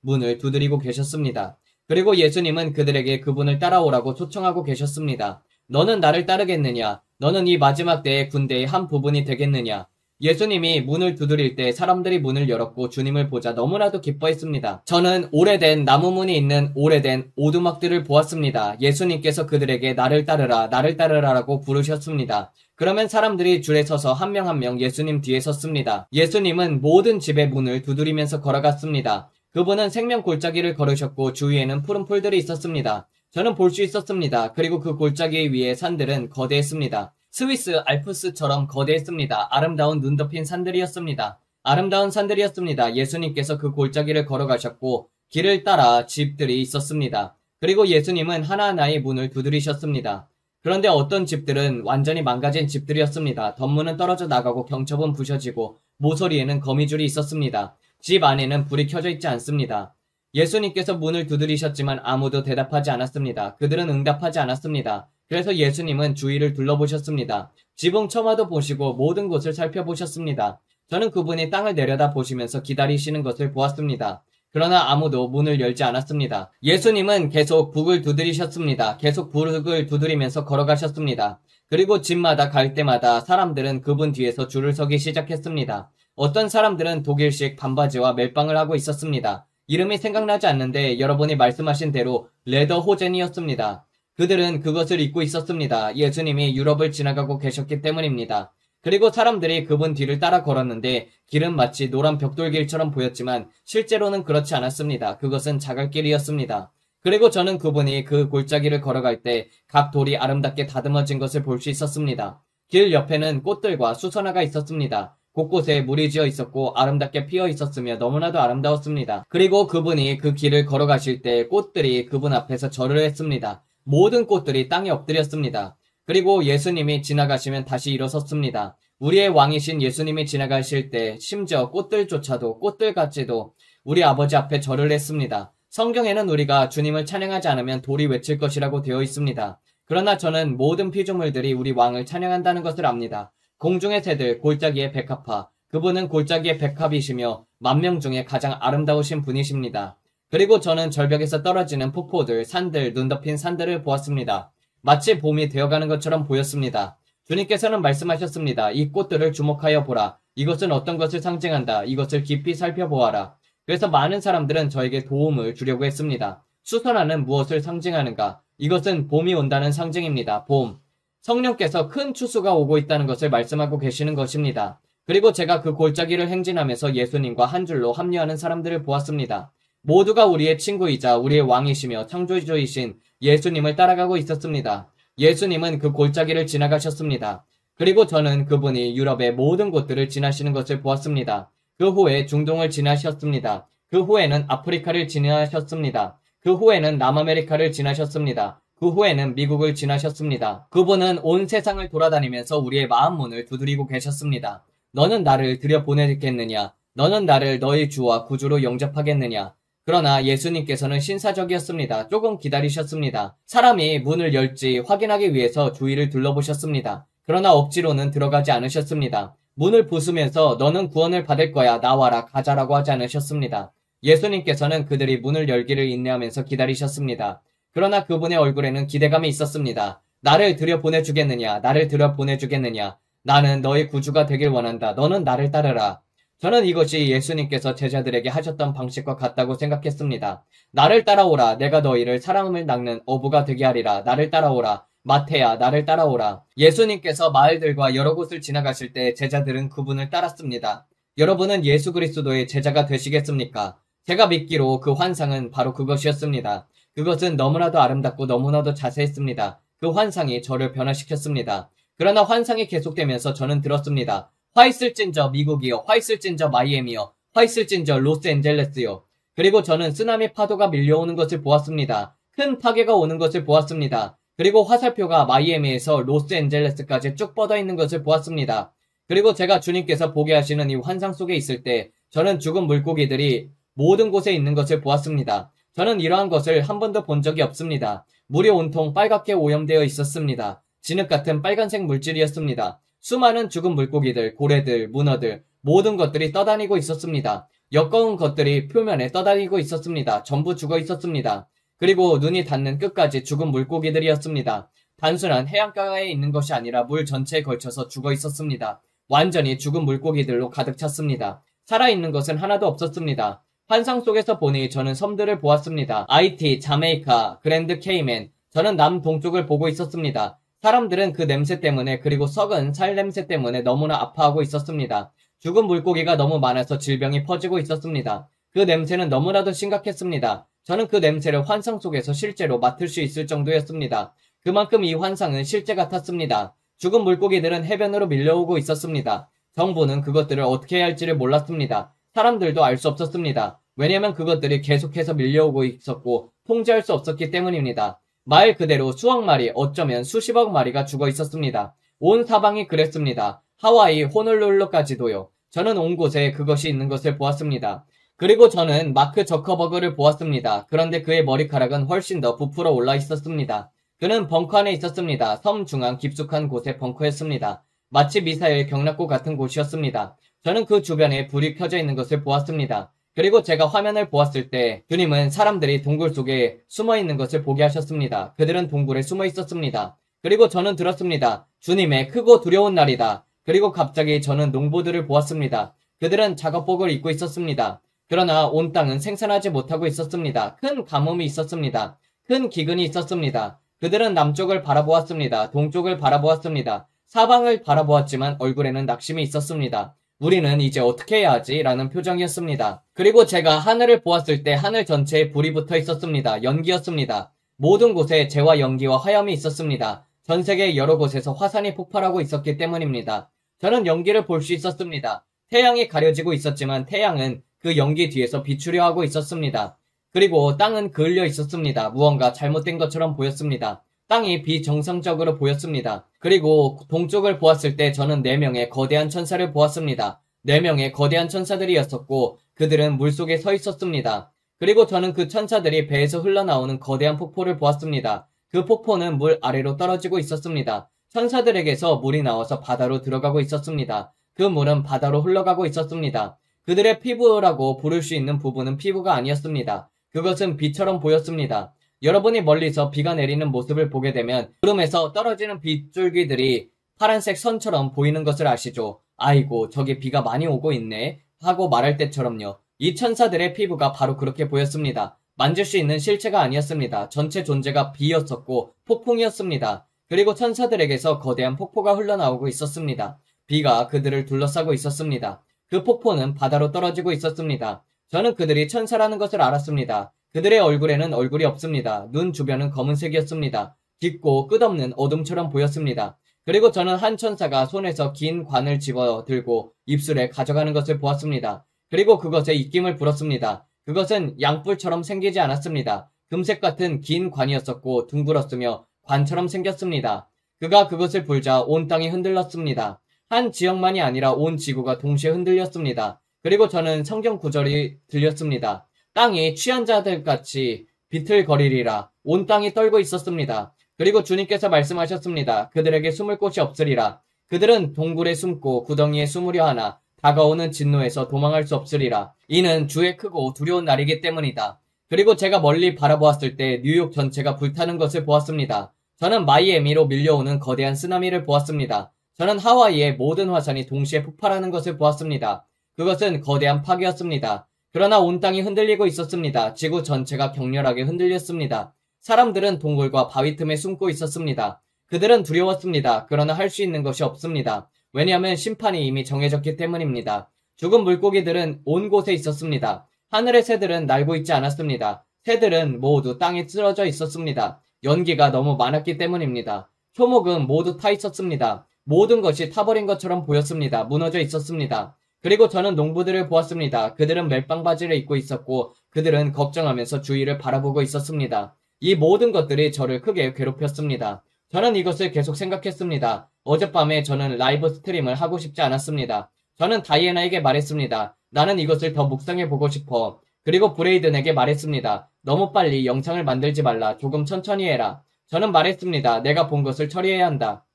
문을 두드리고 계셨습니다. 그리고 예수님은 그들에게 그분을 따라오라고 초청하고 계셨습니다. 너는 나를 따르겠느냐? 너는 이 마지막 때의 군대의 한 부분이 되겠느냐? 예수님이 문을 두드릴 때 사람들이 문을 열었고 주님을 보자 너무나도 기뻐했습니다. 저는 오래된 나무문이 있는 오래된 오두막들을 보았습니다. 예수님께서 그들에게 나를 따르라라고 부르셨습니다. 그러면 사람들이 줄에 서서 한 명 한 명 예수님 뒤에 섰습니다. 예수님은 모든 집의 문을 두드리면서 걸어갔습니다. 그분은 생명 골짜기를 걸으셨고 주위에는 푸른 풀들이 있었습니다. 저는 볼 수 있었습니다. 그리고 그 골짜기 위에 산들은 거대했습니다. 스위스 알프스처럼 거대했습니다. 아름다운 눈 덮인 산들이었습니다. 아름다운 산들이었습니다. 예수님께서 그 골짜기를 걸어가셨고 길을 따라 집들이 있었습니다. 그리고 예수님은 하나하나의 문을 두드리셨습니다. 그런데 어떤 집들은 완전히 망가진 집들이었습니다. 덧문은 떨어져 나가고 경첩은 부셔지고 모서리에는 거미줄이 있었습니다. 집 안에는 불이 켜져 있지 않습니다. 예수님께서 문을 두드리셨지만 아무도 대답하지 않았습니다. 그들은 응답하지 않았습니다. 그래서 예수님은 주위를 둘러보셨습니다. 지붕 처마도 보시고 모든 곳을 살펴보셨습니다. 저는 그분이 땅을 내려다 보시면서 기다리시는 것을 보았습니다. 그러나 아무도 문을 열지 않았습니다. 예수님은 계속 북을 두드리셨습니다. 계속 북을 두드리면서 걸어가셨습니다. 그리고 집마다 갈 때마다 사람들은 그분 뒤에서 줄을 서기 시작했습니다. 어떤 사람들은 독일식 반바지와 멜빵을 하고 있었습니다. 이름이 생각나지 않는데 여러분이 말씀하신 대로 레더 호젠이었습니다. 그들은 그것을 입고 있었습니다. 예수님이 유럽을 지나가고 계셨기 때문입니다. 그리고 사람들이 그분 뒤를 따라 걸었는데 길은 마치 노란 벽돌길처럼 보였지만 실제로는 그렇지 않았습니다. 그것은 자갈길이었습니다. 그리고 저는 그분이 그 골짜기를 걸어갈 때 각 돌이 아름답게 다듬어진 것을 볼 수 있었습니다. 길 옆에는 꽃들과 수선화가 있었습니다. 곳곳에 물이 지어 있었고 아름답게 피어 있었으며 너무나도 아름다웠습니다. 그리고 그분이 그 길을 걸어가실 때 꽃들이 그분 앞에서 절을 했습니다. 모든 꽃들이 땅에 엎드렸습니다. 그리고 예수님이 지나가시면 다시 일어섰습니다. 우리의 왕이신 예수님이 지나가실 때 심지어 꽃들조차도 꽃들같이도 우리 아버지 앞에 절을 했습니다. 성경에는 우리가 주님을 찬양하지 않으면 돌이 외칠 것이라고 되어 있습니다. 그러나 저는 모든 피조물들이 우리 왕을 찬양한다는 것을 압니다. 공중의 새들, 골짜기의 백합화, 그분은 골짜기의 백합이시며 만명 중에 가장 아름다우신 분이십니다. 그리고 저는 절벽에서 떨어지는 폭포들, 산들, 눈 덮인 산들을 보았습니다. 마치 봄이 되어가는 것처럼 보였습니다. 주님께서는 말씀하셨습니다. 이 꽃들을 주목하여 보라. 이것은 어떤 것을 상징한다. 이것을 깊이 살펴보아라. 그래서 많은 사람들은 저에게 도움을 주려고 했습니다. 수선화는 무엇을 상징하는가? 이것은 봄이 온다는 상징입니다. 봄. 성령께서 큰 추수가 오고 있다는 것을 말씀하고 계시는 것입니다. 그리고 제가 그 골짜기를 행진하면서 예수님과 한 줄로 합류하는 사람들을 보았습니다. 모두가 우리의 친구이자 우리의 왕이시며 창조주이신 예수님을 따라가고 있었습니다. 예수님은 그 골짜기를 지나가셨습니다. 그리고 저는 그분이 유럽의 모든 곳들을 지나시는 것을 보았습니다. 그 후에 중동을 지나셨습니다. 그 후에는 아프리카를 지나셨습니다. 그 후에는 남아메리카를 지나셨습니다. 그 후에는 미국을 지나셨습니다. 그분은 온 세상을 돌아다니면서 우리의 마음 문을 두드리고 계셨습니다. 너는 나를 들여보내겠느냐? 너는 나를 너의 주와 구주로 영접하겠느냐? 그러나 예수님께서는 신사적이었습니다. 조금 기다리셨습니다. 사람이 문을 열지 확인하기 위해서 주위를 둘러보셨습니다. 그러나 억지로는 들어가지 않으셨습니다. 문을 부수면서 너는 구원을 받을 거야. 나와라. 가자라고 하지 않으셨습니다. 예수님께서는 그들이 문을 열기를 인내하면서 기다리셨습니다. 그러나 그분의 얼굴에는 기대감이 있었습니다. 나를 들여보내주겠느냐? 나를 들여보내주겠느냐? 나는 너의 구주가 되길 원한다. 너는 나를 따르라. 저는 이것이 예수님께서 제자들에게 하셨던 방식과 같다고 생각했습니다. 나를 따라오라. 내가 너희를 사람을 낚는 어부가 되게 하리라. 나를 따라오라. 마태야, 나를 따라오라. 예수님께서 마을들과 여러 곳을 지나가실 때 제자들은 그분을 따랐습니다. 여러분은 예수 그리스도의 제자가 되시겠습니까? 제가 믿기로 그 환상은 바로 그것이었습니다. 그것은 너무나도 아름답고 너무나도 자세했습니다. 그 환상이 저를 변화시켰습니다. 그러나 환상이 계속되면서 저는 들었습니다. 화 있을진저 미국이요. 화 있을진저 마이애미요. 화 있을진저 로스앤젤레스요. 그리고 저는 쓰나미 파도가 밀려오는 것을 보았습니다. 큰 파괴가 오는 것을 보았습니다. 그리고 화살표가 마이애미에서 로스앤젤레스까지 쭉 뻗어 있는 것을 보았습니다. 그리고 제가 주님께서 보게 하시는 이 환상 속에 있을 때 저는 죽은 물고기들이 모든 곳에 있는 것을 보았습니다. 저는 이러한 것을 한 번도 본 적이 없습니다. 물이 온통 빨갛게 오염되어 있었습니다. 진흙 같은 빨간색 물질이었습니다. 수많은 죽은 물고기들, 고래들, 문어들, 모든 것들이 떠다니고 있었습니다. 엮어온 것들이 표면에 떠다니고 있었습니다. 전부 죽어 있었습니다. 그리고 눈이 닿는 끝까지 죽은 물고기들이었습니다. 단순한 해안가에 있는 것이 아니라 물 전체에 걸쳐서 죽어 있었습니다. 완전히 죽은 물고기들로 가득 찼습니다. 살아있는 것은 하나도 없었습니다. 환상 속에서 보니 저는 섬들을 보았습니다. 아이티, 자메이카, 그랜드 케이맨, 저는 남동쪽을 보고 있었습니다. 사람들은 그 냄새 때문에 그리고 썩은 살 냄새 때문에 너무나 아파하고 있었습니다. 죽은 물고기가 너무 많아서 질병이 퍼지고 있었습니다. 그 냄새는 너무나도 심각했습니다. 저는 그 냄새를 환상 속에서 실제로 맡을 수 있을 정도였습니다. 그만큼 이 환상은 실제 같았습니다. 죽은 물고기들은 해변으로 밀려오고 있었습니다. 정부는 그것들을 어떻게 해야 할지를 몰랐습니다. 사람들도 알 수 없었습니다. 왜냐하면 그것들이 계속해서 밀려오고 있었고 통제할 수 없었기 때문입니다. 말 그대로 수억 마리, 어쩌면 수십억 마리가 죽어 있었습니다. 온 사방이 그랬습니다. 하와이, 호놀룰루까지도요. 저는 온 곳에 그것이 있는 것을 보았습니다. 그리고 저는 마크 저커버그를 보았습니다. 그런데 그의 머리카락은 훨씬 더 부풀어 올라 있었습니다. 그는 벙커 안에 있었습니다. 섬 중앙 깊숙한 곳의 벙커였습니다. 마치 미사일 경납고 같은 곳이었습니다. 저는 그 주변에 불이 켜져 있는 것을 보았습니다. 그리고 제가 화면을 보았을 때 주님은 사람들이 동굴 속에 숨어 있는 것을 보게 하셨습니다. 그들은 동굴에 숨어 있었습니다. 그리고 저는 들었습니다. 주님의 크고 두려운 날이다. 그리고 갑자기 저는 농부들을 보았습니다. 그들은 작업복을 입고 있었습니다. 그러나 온 땅은 생산하지 못하고 있었습니다. 큰 가뭄이 있었습니다. 큰 기근이 있었습니다. 그들은 남쪽을 바라보았습니다. 동쪽을 바라보았습니다. 사방을 바라보았지만 얼굴에는 낙심이 있었습니다. 우리는 이제 어떻게 해야 하지? 라는 표정이었습니다. 그리고 제가 하늘을 보았을 때 하늘 전체에 불이 붙어 있었습니다. 연기였습니다. 모든 곳에 재와 연기와 화염이 있었습니다. 전 세계 여러 곳에서 화산이 폭발하고 있었기 때문입니다. 저는 연기를 볼 수 있었습니다. 태양이 가려지고 있었지만 태양은 그 연기 뒤에서 비추려 하고 있었습니다. 그리고 땅은 그을려 있었습니다. 무언가 잘못된 것처럼 보였습니다. 땅이 비정상적으로 보였습니다. 그리고 동쪽을 보았을 때 저는 4명의 거대한 천사를 보았습니다. 4명의 거대한 천사들이었었고 그들은 물속에 서 있었습니다. 그리고 저는 그 천사들이 배에서 흘러나오는 거대한 폭포를 보았습니다. 그 폭포는 물 아래로 떨어지고 있었습니다. 천사들에게서 물이 나와서 바다로 들어가고 있었습니다. 그 물은 바다로 흘러가고 있었습니다. 그들의 피부라고 부를 수 있는 부분은 피부가 아니었습니다. 그것은 비처럼 보였습니다. 여러분이 멀리서 비가 내리는 모습을 보게 되면 구름에서 떨어지는 빗줄기들이 파란색 선처럼 보이는 것을 아시죠? 아이고, 저기 비가 많이 오고 있네 하고 말할 때처럼요. 이 천사들의 피부가 바로 그렇게 보였습니다. 만질 수 있는 실체가 아니었습니다. 전체 존재가 비였었고 폭풍이었습니다. 그리고 천사들에게서 거대한 폭포가 흘러나오고 있었습니다. 비가 그들을 둘러싸고 있었습니다. 그 폭포는 바다로 떨어지고 있었습니다. 저는 그들이 천사라는 것을 알았습니다. 그들의 얼굴에는 얼굴이 없습니다. 눈 주변은 검은색이었습니다. 깊고 끝없는 어둠처럼 보였습니다. 그리고 저는 한 천사가 손에서 긴 관을 집어 들고 입술에 가져가는 것을 보았습니다. 그리고 그것에 입김을 불었습니다. 그것은 양뿔처럼 생기지 않았습니다. 금색 같은 긴 관이었었고 둥글었으며 관처럼 생겼습니다. 그가 그것을 불자 온 땅이 흔들렸습니다. 한 지역만이 아니라 온 지구가 동시에 흔들렸습니다. 그리고 저는 성경 구절이 들렸습니다. 땅이 취한 자들같이 비틀거리리라. 온 땅이 떨고 있었습니다. 그리고 주님께서 말씀하셨습니다. 그들에게 숨을 곳이 없으리라. 그들은 동굴에 숨고 구덩이에 숨으려 하나 다가오는 진노에서 도망할 수 없으리라. 이는 주의 크고 두려운 날이기 때문이다. 그리고 제가 멀리 바라보았을 때 뉴욕 전체가 불타는 것을 보았습니다. 저는 마이애미로 밀려오는 거대한 쓰나미를 보았습니다. 저는 하와이의 모든 화산이 동시에 폭발하는 것을 보았습니다. 그것은 거대한 파괴였습니다. 그러나 온 땅이 흔들리고 있었습니다. 지구 전체가 격렬하게 흔들렸습니다. 사람들은 동굴과 바위 틈에 숨고 있었습니다. 그들은 두려웠습니다. 그러나 할 수 있는 것이 없습니다. 왜냐하면 심판이 이미 정해졌기 때문입니다. 죽은 물고기들은 온 곳에 있었습니다. 하늘의 새들은 날고 있지 않았습니다. 새들은 모두 땅에 쓰러져 있었습니다. 연기가 너무 많았기 때문입니다. 초목은 모두 타 있었습니다. 모든 것이 타버린 것처럼 보였습니다. 무너져 있었습니다. 그리고 저는 농부들을 보았습니다. 그들은 멜빵 바지를 입고 있었고 그들은 걱정하면서 주위를 바라보고 있었습니다. 이 모든 것들이 저를 크게 괴롭혔습니다. 저는 이것을 계속 생각했습니다. 어젯밤에 저는 라이브 스트림을 하고 싶지 않았습니다. 저는 다이애나에게 말했습니다. 나는 이것을 더 묵상해보고 싶어. 그리고 브레이든에게 말했습니다. 너무 빨리 영상을 만들지 말라. 조금 천천히 해라. 저는 말했습니다. 내가 본 것을 처리해야 한다.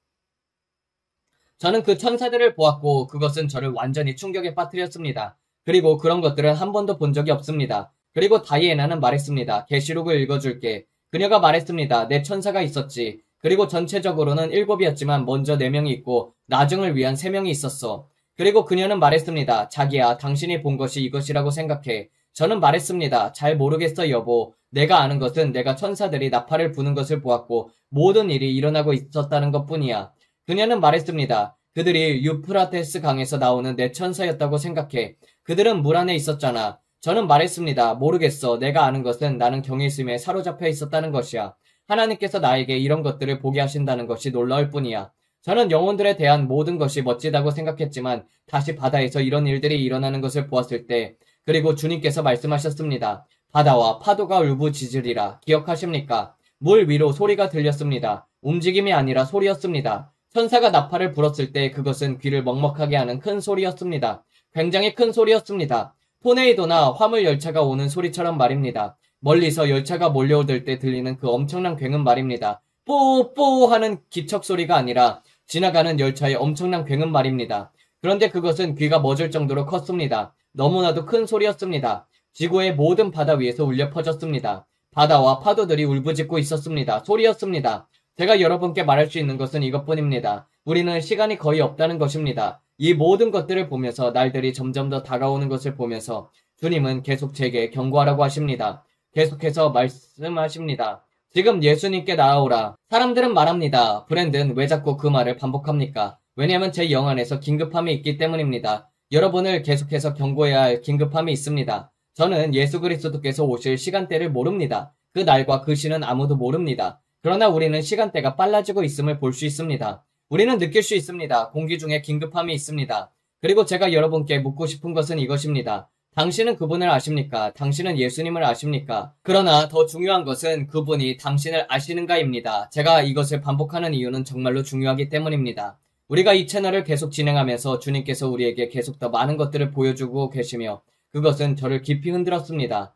저는 그 천사들을 보았고 그것은 저를 완전히 충격에 빠뜨렸습니다. 그리고 그런 것들은 한 번도 본 적이 없습니다. 그리고 다이애나는 말했습니다. 계시록을 읽어줄게. 그녀가 말했습니다. 내 천사가 있었지. 그리고 전체적으로는 7이었지만 먼저 4명이 있고 나중을 위한 3명이 있었어. 그리고 그녀는 말했습니다. 자기야, 당신이 본 것이 이것이라고 생각해. 저는 말했습니다. 잘 모르겠어 여보. 내가 아는 것은 내가 천사들이 나팔을 부는 것을 보았고 모든 일이 일어나고 있었다는 것뿐이야. 그녀는 말했습니다. 그들이 유프라테스 강에서 나오는 내 천사였다고 생각해. 그들은 물 안에 있었잖아. 저는 말했습니다. 모르겠어. 내가 아는 것은 나는 경외심에 사로잡혀 있었다는 것이야. 하나님께서 나에게 이런 것들을 보게 하신다는 것이 놀라울 뿐이야. 저는 영혼들에 대한 모든 것이 멋지다고 생각했지만 다시 바다에서 이런 일들이 일어나는 것을 보았을 때 그리고 주님께서 말씀하셨습니다. 바다와 파도가 울부짖으리라. 기억하십니까? 물 위로 소리가 들렸습니다. 움직임이 아니라 소리였습니다. 천사가 나팔을 불었을 때 그것은 귀를 먹먹하게 하는 큰 소리였습니다. 굉장히 큰 소리였습니다. 토네이도나 화물 열차가 오는 소리처럼 말입니다. 멀리서 열차가 몰려오들 때 들리는 그 엄청난 굉음 말입니다. 뽀뽀 하는 기척 소리가 아니라 지나가는 열차의 엄청난 굉음 말입니다. 그런데 그것은 귀가 멎을 정도로 컸습니다. 너무나도 큰 소리였습니다. 지구의 모든 바다 위에서 울려 퍼졌습니다. 바다와 파도들이 울부짖고 있었습니다. 소리였습니다. 제가 여러분께 말할 수 있는 것은 이것뿐입니다. 우리는 시간이 거의 없다는 것입니다. 이 모든 것들을 보면서 날들이 점점 더 다가오는 것을 보면서 주님은 계속 제게 경고하라고 하십니다. 계속해서 말씀하십니다. 지금 예수님께 나아오라. 사람들은 말합니다. 브랜든 왜 자꾸 그 말을 반복합니까? 왜냐하면 제 영 안에서 긴급함이 있기 때문입니다. 여러분을 계속해서 경고해야 할 긴급함이 있습니다. 저는 예수 그리스도께서 오실 시간대를 모릅니다. 그 날과 그 시는 아무도 모릅니다. 그러나 우리는 시간대가 빨라지고 있음을 볼 수 있습니다. 우리는 느낄 수 있습니다. 공기 중에 긴급함이 있습니다. 그리고 제가 여러분께 묻고 싶은 것은 이것입니다. 당신은 그분을 아십니까? 당신은 예수님을 아십니까? 그러나 더 중요한 것은 그분이 당신을 아시는가입니다. 제가 이것을 반복하는 이유는 정말로 중요하기 때문입니다. 우리가 이 채널을 계속 진행하면서 주님께서 우리에게 계속 더 많은 것들을 보여주고 계시며 그것은 저를 깊이 흔들었습니다.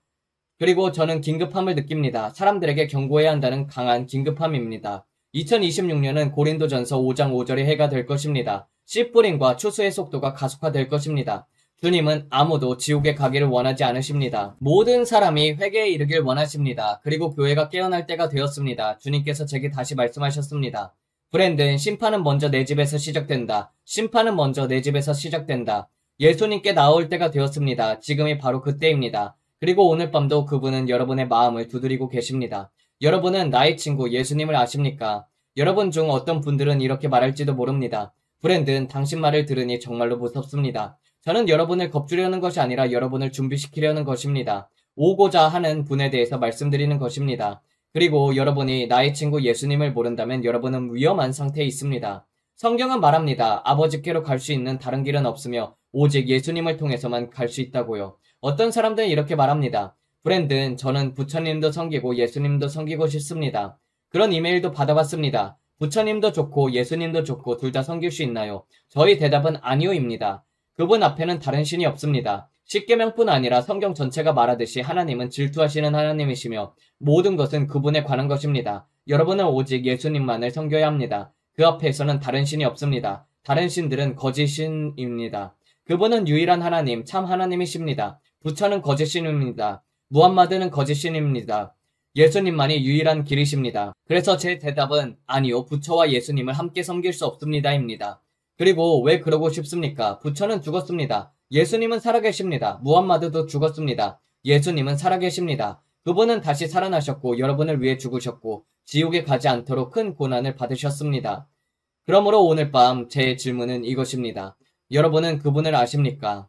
그리고 저는 긴급함을 느낍니다. 사람들에게 경고해야 한다는 강한 긴급함입니다. 2026년은 고린도전서 5장 5절의 해가 될 것입니다. 씨 뿌림과 추수의 속도가 가속화될 것입니다. 주님은 아무도 지옥에 가기를 원하지 않으십니다. 모든 사람이 회개에 이르길 원하십니다. 그리고 교회가 깨어날 때가 되었습니다. 주님께서 제게 다시 말씀하셨습니다. 브랜든, 심판은 먼저 내 집에서 시작된다. 심판은 먼저 내 집에서 시작된다. 예수님께 나올 때가 되었습니다. 지금이 바로 그때입니다. 그리고 오늘 밤도 그분은 여러분의 마음을 두드리고 계십니다. 여러분은 나의 친구 예수님을 아십니까? 여러분 중 어떤 분들은 이렇게 말할지도 모릅니다. 브랜든, 당신 말을 들으니 정말로 무섭습니다. 저는 여러분을 겁주려는 것이 아니라 여러분을 준비시키려는 것입니다. 오고자 하는 분에 대해서 말씀드리는 것입니다. 그리고 여러분이 나의 친구 예수님을 모른다면 여러분은 위험한 상태에 있습니다. 성경은 말합니다. 아버지께로 갈 수 있는 다른 길은 없으며 오직 예수님을 통해서만 갈 수 있다고요. 어떤 사람들은 이렇게 말합니다. 브랜든, 저는 부처님도 섬기고 예수님도 섬기고 싶습니다. 그런 이메일도 받아봤습니다. 부처님도 좋고 예수님도 좋고 둘 다 섬길 수 있나요? 저희 대답은 아니오입니다. 그분 앞에는 다른 신이 없습니다. 십계명뿐 아니라 성경 전체가 말하듯이 하나님은 질투하시는 하나님이시며 모든 것은 그분에 관한 것입니다. 여러분은 오직 예수님만을 섬겨야 합니다. 그 앞에서는 다른 신이 없습니다. 다른 신들은 거짓신입니다. 그분은 유일한 하나님, 참 하나님이십니다. 부처는 거짓신입니다. 무함마드는 거짓신입니다. 예수님만이 유일한 길이십니다. 그래서 제 대답은 아니요, 부처와 예수님을 함께 섬길 수 없습니다입니다. 그리고 왜 그러고 싶습니까? 부처는 죽었습니다. 예수님은 살아계십니다. 무함마드도 죽었습니다. 예수님은 살아계십니다. 그분은 다시 살아나셨고 여러분을 위해 죽으셨고 지옥에 가지 않도록 큰 고난을 받으셨습니다. 그러므로 오늘 밤 제 질문은 이것입니다. 여러분은 그분을 아십니까?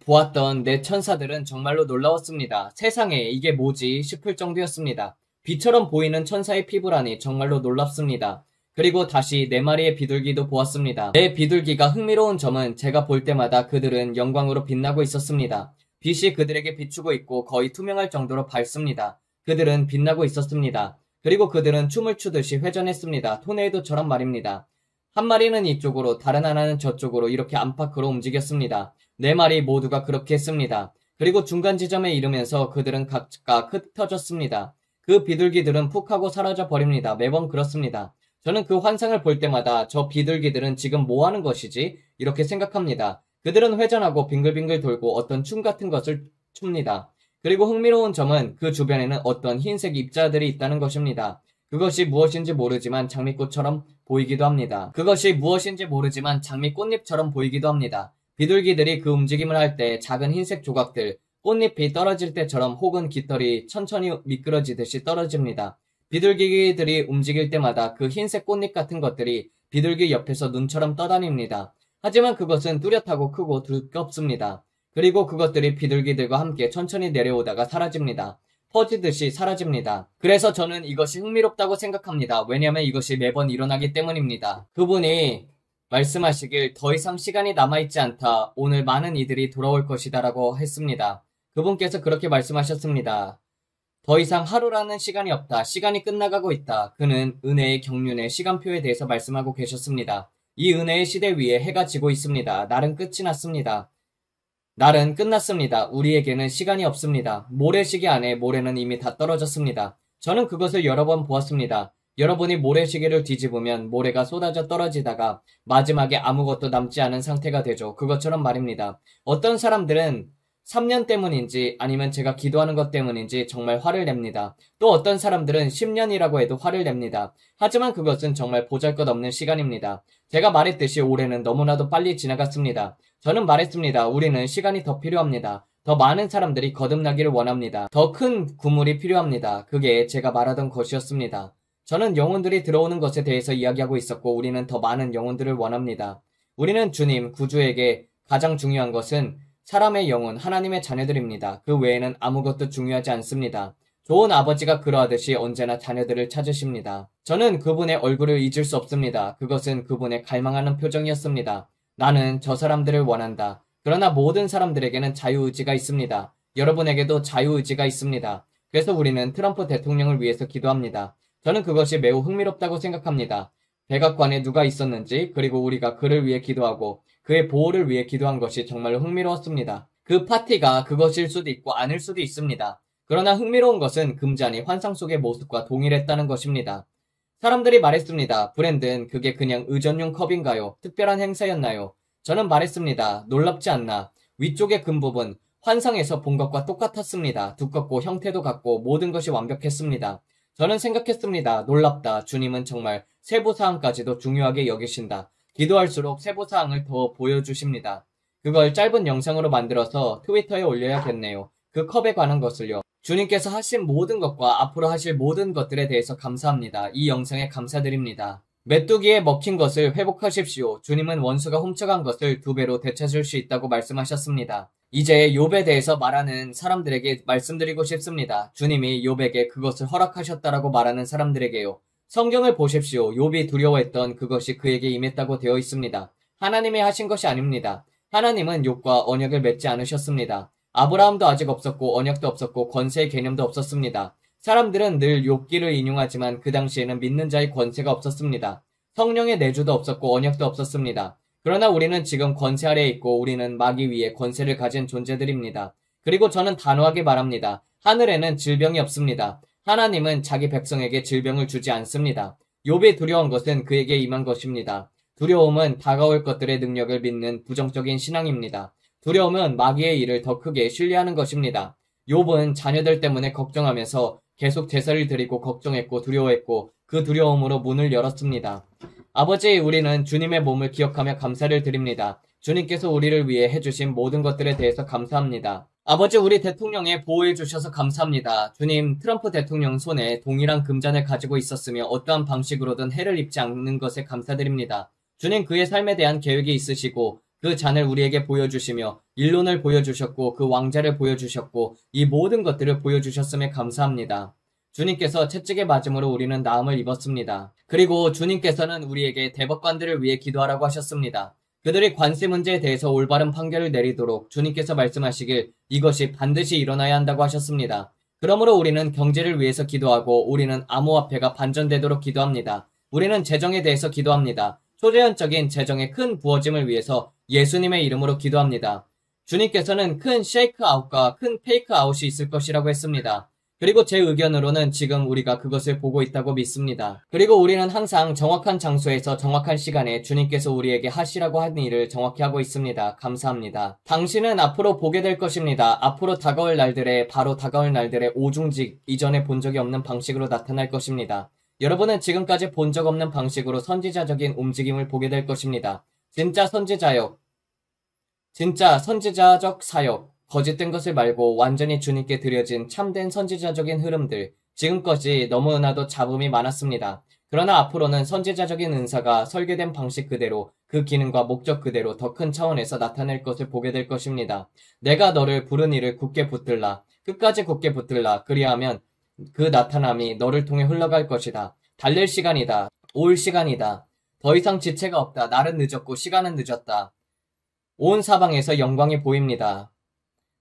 보았던 내 천사들은 정말로 놀라웠습니다. 세상에 이게 뭐지 싶을 정도였습니다. 비처럼 보이는 천사의 피부라니 정말로 놀랍습니다. 그리고 다시 네 마리의 비둘기도 보았습니다. 내 비둘기가 흥미로운 점은 제가 볼 때마다 그들은 영광으로 빛나고 있었습니다. 빛이 그들에게 비추고 있고 거의 투명할 정도로 밝습니다. 그들은 빛나고 있었습니다. 그리고 그들은 춤을 추듯이 회전했습니다. 토네이도처럼 말입니다. 한 마리는 이쪽으로 다른 하나는 저쪽으로 이렇게 안팎으로 움직였습니다. 네 마리 모두가 그렇게 했습니다. 그리고 중간 지점에 이르면서 그들은 각각 흩어졌습니다. 그 비둘기들은 푹 하고 사라져 버립니다. 매번 그렇습니다. 저는 그 환상을 볼 때마다 저 비둘기들은 지금 뭐 하는 것이지? 이렇게 생각합니다. 그들은 회전하고 빙글빙글 돌고 어떤 춤 같은 것을 춥니다. 그리고 흥미로운 점은 그 주변에는 어떤 흰색 입자들이 있다는 것입니다. 그것이 무엇인지 모르지만 장미꽃처럼 보이기도 합니다. 그것이 무엇인지 모르지만 장미꽃잎처럼 보이기도 합니다. 비둘기들이 그 움직임을 할 때 작은 흰색 조각들, 꽃잎이 떨어질 때처럼 혹은 깃털이 천천히 미끄러지듯이 떨어집니다. 비둘기들이 움직일 때마다 그 흰색 꽃잎 같은 것들이 비둘기 옆에서 눈처럼 떠다닙니다. 하지만 그것은 뚜렷하고 크고 두껍습니다. 그리고 그것들이 비둘기들과 함께 천천히 내려오다가 사라집니다. 퍼지듯이 사라집니다. 그래서 저는 이것이 흥미롭다고 생각합니다. 왜냐하면 이것이 매번 일어나기 때문입니다. 그분이 말씀하시길 더 이상 시간이 남아있지 않다. 오늘 많은 이들이 돌아올 것이다 라고 했습니다. 그분께서 그렇게 말씀하셨습니다. 더 이상 하루라는 시간이 없다. 시간이 끝나가고 있다. 그는 은혜의 경륜의 시간표에 대해서 말씀하고 계셨습니다. 이 은혜의 시대 위에 해가 지고 있습니다. 날은 끝이 났습니다. 날은 끝났습니다. 우리에게는 시간이 없습니다. 모래시계 안에 모래는 이미 다 떨어졌습니다. 저는 그것을 여러 번 보았습니다. 여러분이 모래시계를 뒤집으면 모래가 쏟아져 떨어지다가 마지막에 아무것도 남지 않은 상태가 되죠. 그것처럼 말입니다. 어떤 사람들은 3년 때문인지 아니면 제가 기도하는 것 때문인지 정말 화를 냅니다. 또 어떤 사람들은 10년이라고 해도 화를 냅니다. 하지만 그것은 정말 보잘것없는 시간입니다. 제가 말했듯이 올해는 너무나도 빨리 지나갔습니다. 저는 말했습니다. 우리는 시간이 더 필요합니다. 더 많은 사람들이 거듭나기를 원합니다. 더 큰 구물이 필요합니다. 그게 제가 말하던 것이었습니다. 저는 영혼들이 들어오는 것에 대해서 이야기하고 있었고 우리는 더 많은 영혼들을 원합니다. 우리는 주님, 구주에게 가장 중요한 것은 사람의 영혼, 하나님의 자녀들입니다. 그 외에는 아무것도 중요하지 않습니다. 좋은 아버지가 그러하듯이 언제나 자녀들을 찾으십니다. 저는 그분의 얼굴을 잊을 수 없습니다. 그것은 그분의 갈망하는 표정이었습니다. 나는 저 사람들을 원한다. 그러나 모든 사람들에게는 자유의지가 있습니다. 여러분에게도 자유의지가 있습니다. 그래서 우리는 트럼프 대통령을 위해서 기도합니다. 저는 그것이 매우 흥미롭다고 생각합니다. 백악관에 누가 있었는지 그리고 우리가 그를 위해 기도하고 그의 보호를 위해 기도한 것이 정말로 흥미로웠습니다. 그 파티가 그것일 수도 있고 아닐 수도 있습니다. 그러나 흥미로운 것은 금잔이 환상 속의 모습과 동일했다는 것입니다. 사람들이 말했습니다. 브랜든, 그게 그냥 의전용 컵인가요? 특별한 행사였나요? 저는 말했습니다. 놀랍지 않나? 위쪽의 금 부분, 환상에서 본 것과 똑같았습니다. 두껍고 형태도 같고 모든 것이 완벽했습니다. 저는 생각했습니다. 놀랍다. 주님은 정말 세부사항까지도 중요하게 여기신다. 기도할수록 세부사항을 더 보여주십니다. 그걸 짧은 영상으로 만들어서 트위터에 올려야겠네요. 그 컵에 관한 것을요. 주님께서 하신 모든 것과 앞으로 하실 모든 것들에 대해서 감사합니다. 이 영상에 감사드립니다. 메뚜기에 먹힌 것을 회복하십시오. 주님은 원수가 훔쳐간 것을 2배로 되찾을 수 있다고 말씀하셨습니다. 이제 욥에 대해서 말하는 사람들에게 말씀드리고 싶습니다. 주님이 욥에게 그것을 허락하셨다라고 말하는 사람들에게요. 성경을 보십시오. 욥이 두려워했던 그것이 그에게 임했다고 되어 있습니다. 하나님이 하신 것이 아닙니다. 하나님은 욥과 언약을 맺지 않으셨습니다. 아브라함도 아직 없었고 언약도 없었고 권세의 개념도 없었습니다. 사람들은 늘 욥기를 인용하지만 그 당시에는 믿는 자의 권세가 없었습니다. 성령의 내주도 없었고 언약도 없었습니다. 그러나 우리는 지금 권세 아래에 있고 우리는 마귀 위에 권세를 가진 존재들입니다. 그리고 저는 단호하게 말합니다. 하늘에는 질병이 없습니다. 하나님은 자기 백성에게 질병을 주지 않습니다. 욥이 두려운 것은 그에게 임한 것입니다. 두려움은 다가올 것들의 능력을 믿는 부정적인 신앙입니다. 두려움은 마귀의 일을 더 크게 신뢰하는 것입니다. 욥은 자녀들 때문에 걱정하면서 계속 제사를 드리고 걱정했고 두려워했고 그 두려움으로 문을 열었습니다. 아버지, 우리는 주님의 몸을 기억하며 감사를 드립니다. 주님께서 우리를 위해 해주신 모든 것들에 대해서 감사합니다. 아버지, 우리 대통령에 보호해 주셔서 감사합니다. 주님, 트럼프 대통령 손에 동일한 금잔을 가지고 있었으며 어떠한 방식으로든 해를 입지 않는 것에 감사드립니다. 주님, 그의 삶에 대한 계획이 있으시고 그 잔을 우리에게 보여주시며 일론을 보여주셨고 그 왕자를 보여주셨고 이 모든 것들을 보여주셨음에 감사합니다. 주님께서 채찍에 맞음으로 우리는 나음을 입었습니다. 그리고 주님께서는 우리에게 대법관들을 위해 기도하라고 하셨습니다. 그들이 관세 문제에 대해서 올바른 판결을 내리도록 주님께서 말씀하시길 이것이 반드시 일어나야 한다고 하셨습니다. 그러므로 우리는 경제를 위해서 기도하고 우리는 암호화폐가 반전되도록 기도합니다. 우리는 재정에 대해서 기도합니다. 초자연적인 재정의 큰 부어짐을 위해서 예수님의 이름으로 기도합니다. 주님께서는 큰 쉐이크 아웃과 큰 페이크 아웃이 있을 것이라고 했습니다. 그리고 제 의견으로는 지금 우리가 그것을 보고 있다고 믿습니다. 그리고 우리는 항상 정확한 장소에서 정확한 시간에 주님께서 우리에게 하시라고 한 일을 정확히 하고 있습니다. 감사합니다. 당신은 앞으로 보게 될 것입니다. 앞으로 다가올 날들에 바로 다가올 날들의 오중직 이전에 본 적이 없는 방식으로 나타날 것입니다. 여러분은 지금까지 본 적 없는 방식으로 선지자적인 움직임을 보게 될 것입니다. 진짜 선지자적 사역, 거짓된 것을 말고 완전히 주님께 드려진 참된 선지자적인 흐름들, 지금까지 너무나도 잡음이 많았습니다. 그러나 앞으로는 선지자적인 은사가 설계된 방식 그대로 그 기능과 목적 그대로 더 큰 차원에서 나타낼 것을 보게 될 것입니다. 내가 너를 부른 이를 굳게 붙들라. 끝까지 굳게 붙들라. 그리하면 그 나타남이 너를 통해 흘러갈 것이다. 달릴 시간이다. 올 시간이다. 더 이상 지체가 없다. 날은 늦었고 시간은 늦었다. 온 사방에서 영광이 보입니다.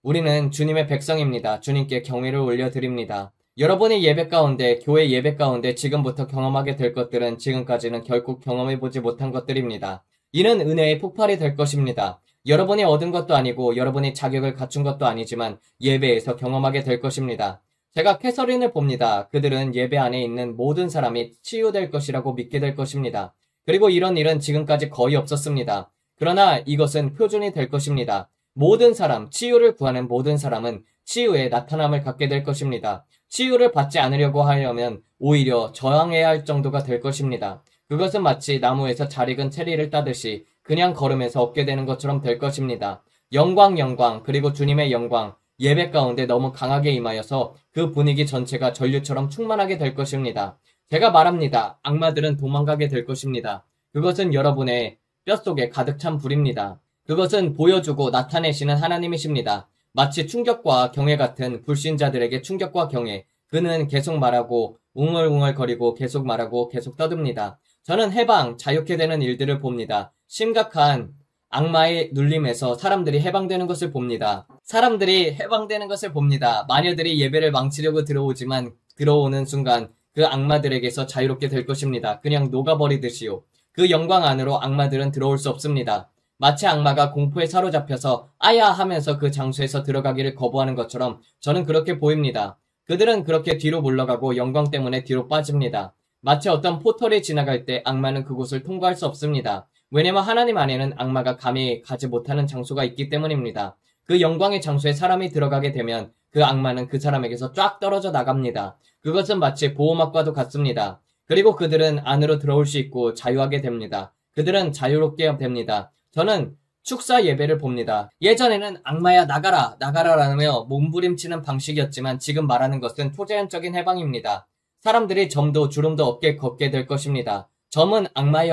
우리는 주님의 백성입니다. 주님께 경외를 올려드립니다. 여러분이 예배 가운데, 교회 예배 가운데 지금부터 경험하게 될 것들은 지금까지는 결국 경험해보지 못한 것들입니다. 이는 은혜의 폭발이 될 것입니다. 여러분이 얻은 것도 아니고 여러분이 자격을 갖춘 것도 아니지만 예배에서 경험하게 될 것입니다. 제가 캐서린을 봅니다. 그들은 예배 안에 있는 모든 사람이 치유될 것이라고 믿게 될 것입니다. 그리고 이런 일은 지금까지 거의 없었습니다. 그러나 이것은 표준이 될 것입니다. 모든 사람, 치유를 구하는 모든 사람은 치유의 나타남을 갖게 될 것입니다. 치유를 받지 않으려고 하려면 오히려 저항해야 할 정도가 될 것입니다. 그것은 마치 나무에서 잘 익은 체리를 따듯이 그냥 걸으면서 얻게 되는 것처럼 될 것입니다. 영광, 그리고 주님의 영광, 예배 가운데 너무 강하게 임하여서 그 분위기 전체가 전류처럼 충만하게 될 것입니다. 제가 말합니다. 악마들은 도망가게 될 것입니다. 그것은 여러분의 뼛속에 가득 찬 불입니다. 그것은 보여주고 나타내시는 하나님이십니다. 마치 충격과 경외 같은 불신자들에게 충격과 경외, 그는 계속 말하고 웅얼웅얼거리고 계속 말하고 계속 떠듭니다. 저는 해방, 자유케 되는 일들을 봅니다. 심각한 악마의 눌림에서 사람들이 해방되는 것을 봅니다. 사람들이 해방되는 것을 봅니다. 마녀들이 예배를 망치려고 들어오지만 들어오는 순간 그 악마들에게서 자유롭게 될 것입니다. 그냥 녹아버리듯이요. 그 영광 안으로 악마들은 들어올 수 없습니다. 마치 악마가 공포에 사로잡혀서 아야 하면서 그 장소에서 들어가기를 거부하는 것처럼 저는 그렇게 보입니다. 그들은 그렇게 뒤로 물러가고 영광 때문에 뒤로 빠집니다. 마치 어떤 포털이 지나갈 때 악마는 그곳을 통과할 수 없습니다. 왜냐면 하나님 안에는 악마가 감히 가지 못하는 장소가 있기 때문입니다. 그 영광의 장소에 사람이 들어가게 되면 그 악마는 그 사람에게서 쫙 떨어져 나갑니다. 그것은 마치 보호막과도 같습니다. 그리고 그들은 안으로 들어올 수 있고 자유하게 됩니다. 그들은 자유롭게 됩니다. 저는 축사 예배를 봅니다. 예전에는 악마야 나가라, 나가라라며 몸부림치는 방식이었지만 지금 말하는 것은 초자연적인 해방입니다. 사람들이 점도 주름도 없게 걷게 될 것입니다. 점은 악마의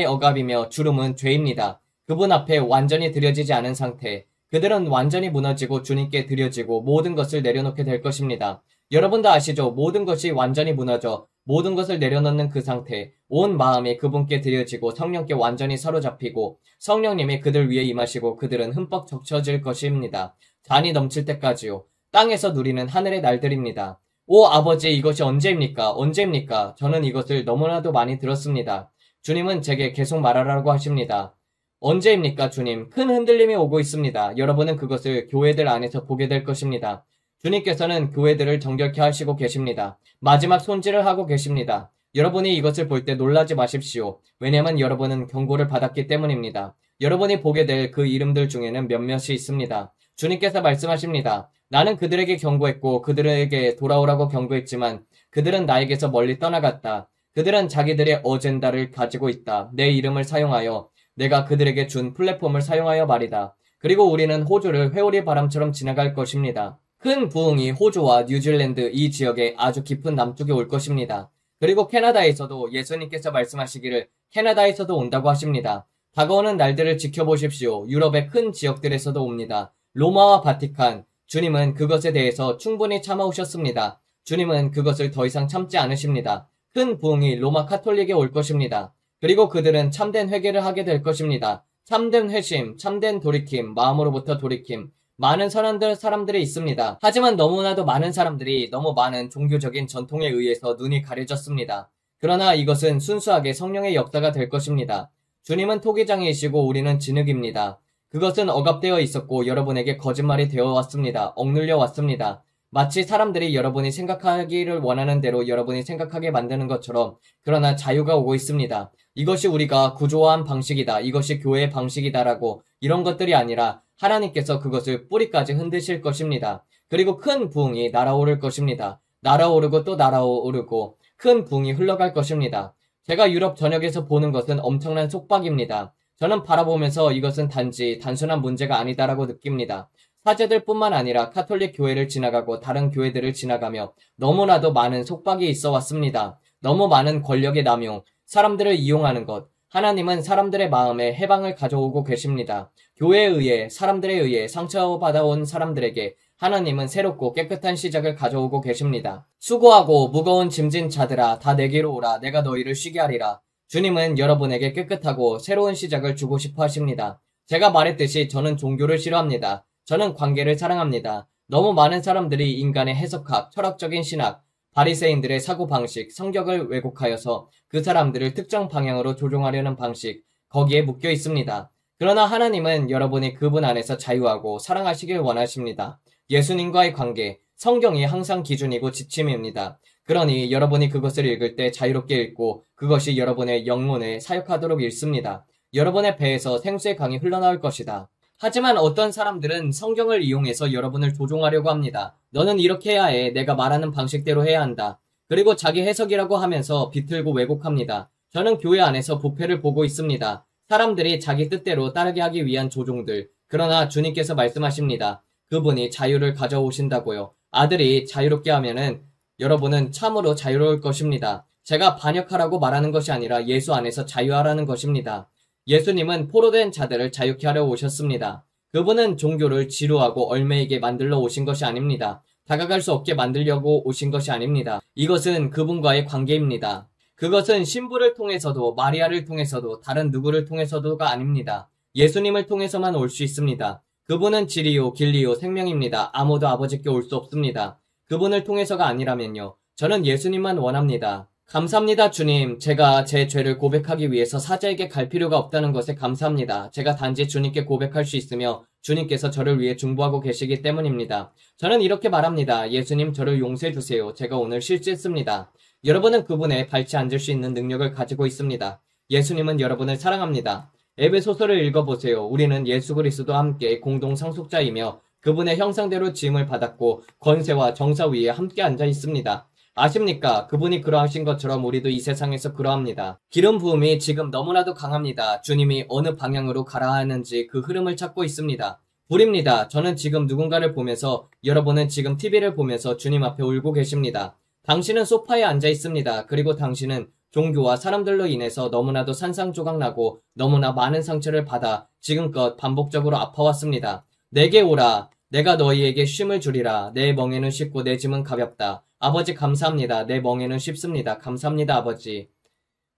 억압이며 주름은 죄입니다. 그분 앞에 완전히 드려지지 않은 상태. 그들은 완전히 무너지고 주님께 드려지고 모든 것을 내려놓게 될 것입니다. 여러분도 아시죠? 모든 것이 완전히 무너져 모든 것을 내려놓는 그 상태. 온 마음이 그분께 드려지고 성령께 완전히 사로잡히고 성령님이 그들 위에 임하시고 그들은 흠뻑 적셔질 것입니다. 잔이 넘칠 때까지요. 땅에서 누리는 하늘의 날들입니다. 오 아버지 이것이 언제입니까? 언제입니까? 저는 이것을 너무나도 많이 들었습니다. 주님은 제게 계속 말하라고 하십니다. 언제입니까 주님? 큰 흔들림이 오고 있습니다. 여러분은 그것을 교회들 안에서 보게 될 것입니다. 주님께서는 교회들을 정결케 하시고 계십니다. 마지막 손질을 하고 계십니다. 여러분이 이것을 볼 때 놀라지 마십시오. 왜냐하면 여러분은 경고를 받았기 때문입니다. 여러분이 보게 될 그 이름들 중에는 몇몇이 있습니다. 주님께서 말씀하십니다. 나는 그들에게 경고했고 그들에게 돌아오라고 경고했지만 그들은 나에게서 멀리 떠나갔다. 그들은 자기들의 어젠다를 가지고 있다. 내 이름을 사용하여 내가 그들에게 준 플랫폼을 사용하여 말이다. 그리고 우리는 호주를 회오리 바람처럼 지나갈 것입니다. 큰 부흥이 호주와 뉴질랜드 이 지역의 아주 깊은 남쪽에 올 것입니다. 그리고 캐나다에서도 예수님께서 말씀하시기를 캐나다에서도 온다고 하십니다. 다가오는 날들을 지켜보십시오. 유럽의 큰 지역들에서도 옵니다. 로마와 바티칸, 주님은 그것에 대해서 충분히 참아오셨습니다. 주님은 그것을 더 이상 참지 않으십니다. 큰 부흥이 로마 카톨릭에 올 것입니다. 그리고 그들은 참된 회개를 하게 될 것입니다. 참된 회심, 참된 돌이킴, 마음으로부터 돌이킴, 많은 사람들이 있습니다. 하지만 너무나도 많은 사람들이 너무 많은 종교적인 전통에 의해서 눈이 가려졌습니다. 그러나 이것은 순수하게 성령의 역사가 될 것입니다. 주님은 토기장이시고 우리는 진흙입니다. 그것은 억압되어 있었고 여러분에게 거짓말이 되어 왔습니다. 억눌려 왔습니다. 마치 사람들이 여러분이 생각하기를 원하는 대로 여러분이 생각하게 만드는 것처럼 그러나 자유가 오고 있습니다. 이것이 우리가 구조화한 방식이다. 이것이 교회의 방식이다라고 이런 것들이 아니라 하나님께서 그것을 뿌리까지 흔드실 것입니다. 그리고 큰 부흥이 날아오를 것입니다. 날아오르고 또 날아오르고 큰 부흥이 흘러갈 것입니다. 제가 유럽 전역에서 보는 것은 엄청난 속박입니다. 저는 바라보면서 이것은 단지 단순한 문제가 아니다라고 느낍니다. 사제들 뿐만 아니라 카톨릭 교회를 지나가고 다른 교회들을 지나가며 너무나도 많은 속박이 있어 왔습니다. 너무 많은 권력의 남용, 사람들을 이용하는 것. 하나님은 사람들의 마음에 해방을 가져오고 계십니다. 교회에 의해, 사람들에 의해 상처받아온 사람들에게 하나님은 새롭고 깨끗한 시작을 가져오고 계십니다. 수고하고 무거운 짐진 자들아 다 내게로 오라. 내가 너희를 쉬게 하리라. 주님은 여러분에게 깨끗하고 새로운 시작을 주고 싶어 하십니다. 제가 말했듯이 저는 종교를 싫어합니다. 저는 관계를 사랑합니다. 너무 많은 사람들이 인간의 해석학, 철학적인 신학, 바리새인들의 사고방식, 성격을 왜곡하여서 그 사람들을 특정 방향으로 조종하려는 방식, 거기에 묶여 있습니다. 그러나 하나님은 여러분이 그분 안에서 자유하고 사랑하시길 원하십니다. 예수님과의 관계, 성경이 항상 기준이고 지침입니다. 그러니 여러분이 그것을 읽을 때 자유롭게 읽고 그것이 여러분의 영혼에 사역하도록 읽습니다. 여러분의 배에서 생수의 강이 흘러나올 것이다. 하지만 어떤 사람들은 성경을 이용해서 여러분을 조종하려고 합니다. 너는 이렇게 해야 해. 내가 말하는 방식대로 해야 한다. 그리고 자기 해석이라고 하면서 비틀고 왜곡합니다. 저는 교회 안에서 부패를 보고 있습니다. 사람들이 자기 뜻대로 따르게 하기 위한 조종들. 그러나 주님께서 말씀하십니다. 그분이 자유를 가져오신다고요. 아들이 자유롭게 하면은 여러분은 참으로 자유로울 것입니다. 제가 반역하라고 말하는 것이 아니라 예수 안에서 자유하라는 것입니다. 예수님은 포로된 자들을 자유케 하려 오셨습니다. 그분은 종교를 지루하고 얽매이게 만들러 오신 것이 아닙니다. 다가갈 수 없게 만들려고 오신 것이 아닙니다. 이것은 그분과의 관계입니다. 그것은 신부를 통해서도 마리아를 통해서도 다른 누구를 통해서도가 아닙니다. 예수님을 통해서만 올 수 있습니다. 그분은 진리요 길리요 생명입니다. 아무도 아버지께 올 수 없습니다. 그분을 통해서가 아니라면요. 저는 예수님만 원합니다. 감사합니다, 주님. 제가 제 죄를 고백하기 위해서 사자에게 갈 필요가 없다는 것에 감사합니다. 제가 단지 주님께 고백할 수 있으며 주님께서 저를 위해 중보하고 계시기 때문입니다. 저는 이렇게 말합니다. 예수님, 저를 용서해 주세요. 제가 오늘 실수했습니다. 여러분은 그분의 발치 앉을 수 있는 능력을 가지고 있습니다. 예수님은 여러분을 사랑합니다. 에베소서를 읽어보세요. 우리는 예수 그리스도와 함께 공동 상속자이며 그분의 형상대로 지음을 받았고 권세와 정사 위에 함께 앉아 있습니다. 아십니까? 그분이 그러하신 것처럼 우리도 이 세상에서 그러합니다. 기름 부음이 지금 너무나도 강합니다. 주님이 어느 방향으로 가라 하는지 그 흐름을 찾고 있습니다. 불입니다. 저는 지금 누군가를 보면서 여러분은 지금 TV를 보면서 주님 앞에 울고 계십니다. 당신은 소파에 앉아 있습니다. 그리고 당신은 종교와 사람들로 인해서 너무나도 산상조각나고 너무나 많은 상처를 받아 지금껏 반복적으로 아파왔습니다. 내게 오라. 내가 너희에게 쉼을 주리라. 내 멍에는 쉽고 내 짐은 가볍다. 아버지 감사합니다. 내 멍에는 쉽습니다. 감사합니다 아버지.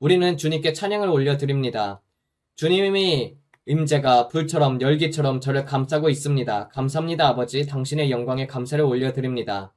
우리는 주님께 찬양을 올려드립니다. 주님이 임재가 불처럼 열기처럼 저를 감싸고 있습니다. 감사합니다 아버지. 당신의 영광에 감사를 올려드립니다.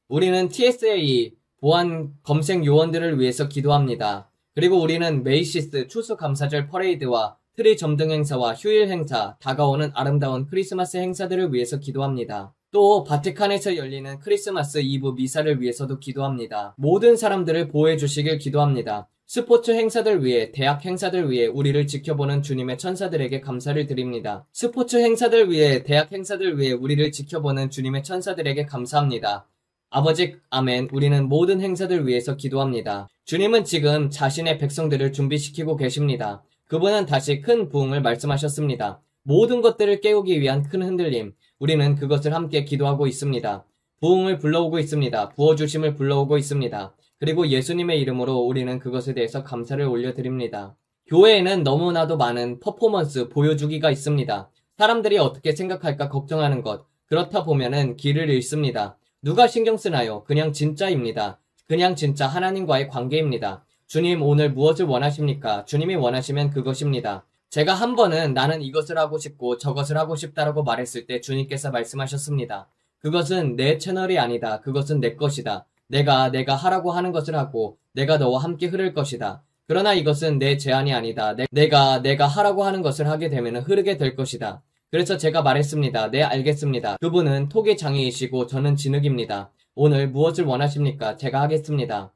우리는 TSA 보안 검색 요원들을 위해서 기도합니다. 그리고 우리는 메이시스 추수감사절 퍼레이드와 트리 점등 행사와 휴일 행사, 다가오는 아름다운 크리스마스 행사들을 위해서 기도합니다. 또 바티칸에서 열리는 크리스마스 이브 미사를 위해서도 기도합니다. 모든 사람들을 보호해 주시길 기도합니다. 스포츠 행사들 위해, 대학 행사들 위해 우리를 지켜보는 주님의 천사들에게 감사를 드립니다. 스포츠 행사들 위해, 대학 행사들 위해 우리를 지켜보는 주님의 천사들에게 감사합니다. 아버지, 아멘. 우리는 모든 행사들 위해서 기도합니다. 주님은 지금 자신의 백성들을 준비시키고 계십니다. 그분은 다시 큰 부흥을 말씀하셨습니다. 모든 것들을 깨우기 위한 큰 흔들림. 우리는 그것을 함께 기도하고 있습니다. 부흥을 불러오고 있습니다. 부어주심을 불러오고 있습니다. 그리고 예수님의 이름으로 우리는 그것에 대해서 감사를 올려드립니다. 교회에는 너무나도 많은 퍼포먼스, 보여주기가 있습니다. 사람들이 어떻게 생각할까 걱정하는 것. 그렇다 보면은 길을 잃습니다. 누가 신경 쓰나요? 그냥 진짜입니다. 그냥 진짜 하나님과의 관계입니다. 주님 오늘 무엇을 원하십니까? 주님이 원하시면 그것입니다. 제가 한 번은 나는 이것을 하고 싶고 저것을 하고 싶다라고 말했을 때 주님께서 말씀하셨습니다. 그것은 내 채널이 아니다. 그것은 내 것이다. 내가 하라고 하는 것을 하고 내가 너와 함께 흐를 것이다. 그러나 이것은 내 제안이 아니다. 내가 하라고 하는 것을 하게 되면 흐르게 될 것이다. 그래서 제가 말했습니다. 네, 알겠습니다. 그분은 토기 장이이시고 저는 진흙입니다. 오늘 무엇을 원하십니까? 제가 하겠습니다.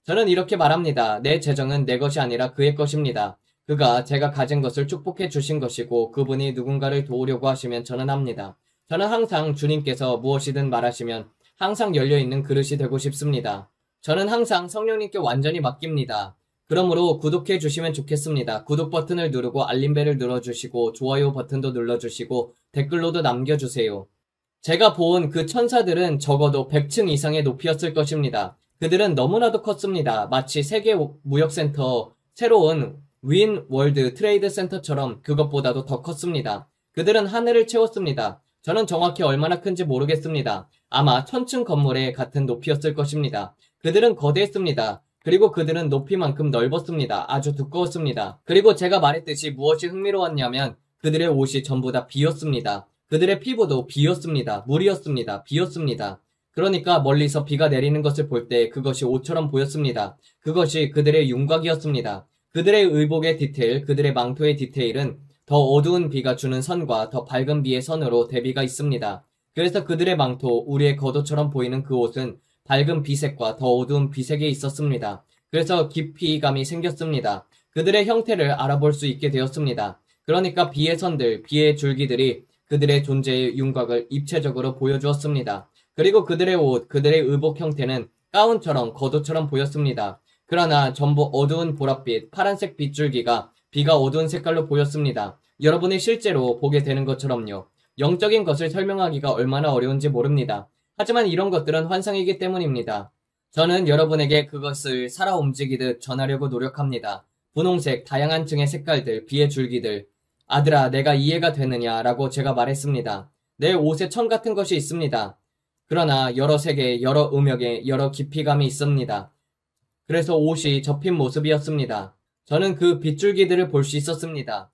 저는 이렇게 말합니다. 내 재정은 내 것이 아니라 그의 것입니다. 그가 제가 가진 것을 축복해 주신 것이고 그분이 누군가를 도우려고 하시면 저는 합니다. 저는 항상 주님께서 무엇이든 말하시면 항상 열려있는 그릇이 되고 싶습니다. 저는 항상 성령님께 완전히 맡깁니다. 그러므로 구독해 주시면 좋겠습니다. 구독 버튼을 누르고 알림벨을 눌러주시고 좋아요 버튼도 눌러주시고 댓글로도 남겨주세요. 제가 본 그 천사들은 적어도 100층 이상의 높이였을 것입니다. 그들은 너무나도 컸습니다. 마치 세계 무역센터 새로운 윈 월드 트레이드 센터처럼 그것보다도 더 컸습니다. 그들은 하늘을 채웠습니다. 저는 정확히 얼마나 큰지 모르겠습니다. 아마 1000층 건물에 같은 높이였을 것입니다. 그들은 거대했습니다. 그리고 그들은 높이만큼 넓었습니다. 아주 두꺼웠습니다. 그리고 제가 말했듯이 무엇이 흥미로웠냐면 그들의 옷이 전부 다 비었습니다. 그들의 피부도 비였습니다. 물이었습니다. 비였습니다. 그러니까 멀리서 비가 내리는 것을 볼 때 그것이 옷처럼 보였습니다. 그것이 그들의 윤곽이었습니다. 그들의 의복의 디테일, 그들의 망토의 디테일은 더 어두운 비가 주는 선과 더 밝은 비의 선으로 대비가 있습니다. 그래서 그들의 망토, 우리의 겉옷처럼 보이는 그 옷은 밝은 비색과 더 어두운 비색에 있었습니다. 그래서 깊이감이 생겼습니다. 그들의 형태를 알아볼 수 있게 되었습니다. 그러니까 비의 선들, 비의 줄기들이 그들의 존재의 윤곽을 입체적으로 보여주었습니다. 그리고 그들의 옷, 그들의 의복 형태는 가운처럼 겉옷처럼 보였습니다. 그러나 전부 어두운 보랏빛, 파란색 빗줄기가 비가 어두운 색깔로 보였습니다. 여러분이 실제로 보게 되는 것처럼요. 영적인 것을 설명하기가 얼마나 어려운지 모릅니다. 하지만 이런 것들은 환상이기 때문입니다. 저는 여러분에게 그것을 살아 움직이듯 전하려고 노력합니다. 분홍색, 다양한 층의 색깔들, 비의 줄기들. 아들아, 내가 이해가 되느냐? 라고 제가 말했습니다. 내 옷에 천 같은 것이 있습니다. 그러나 여러 색에, 여러 음역에, 여러 깊이감이 있습니다. 그래서 옷이 접힌 모습이었습니다. 저는 그 빗줄기들을 볼 수 있었습니다.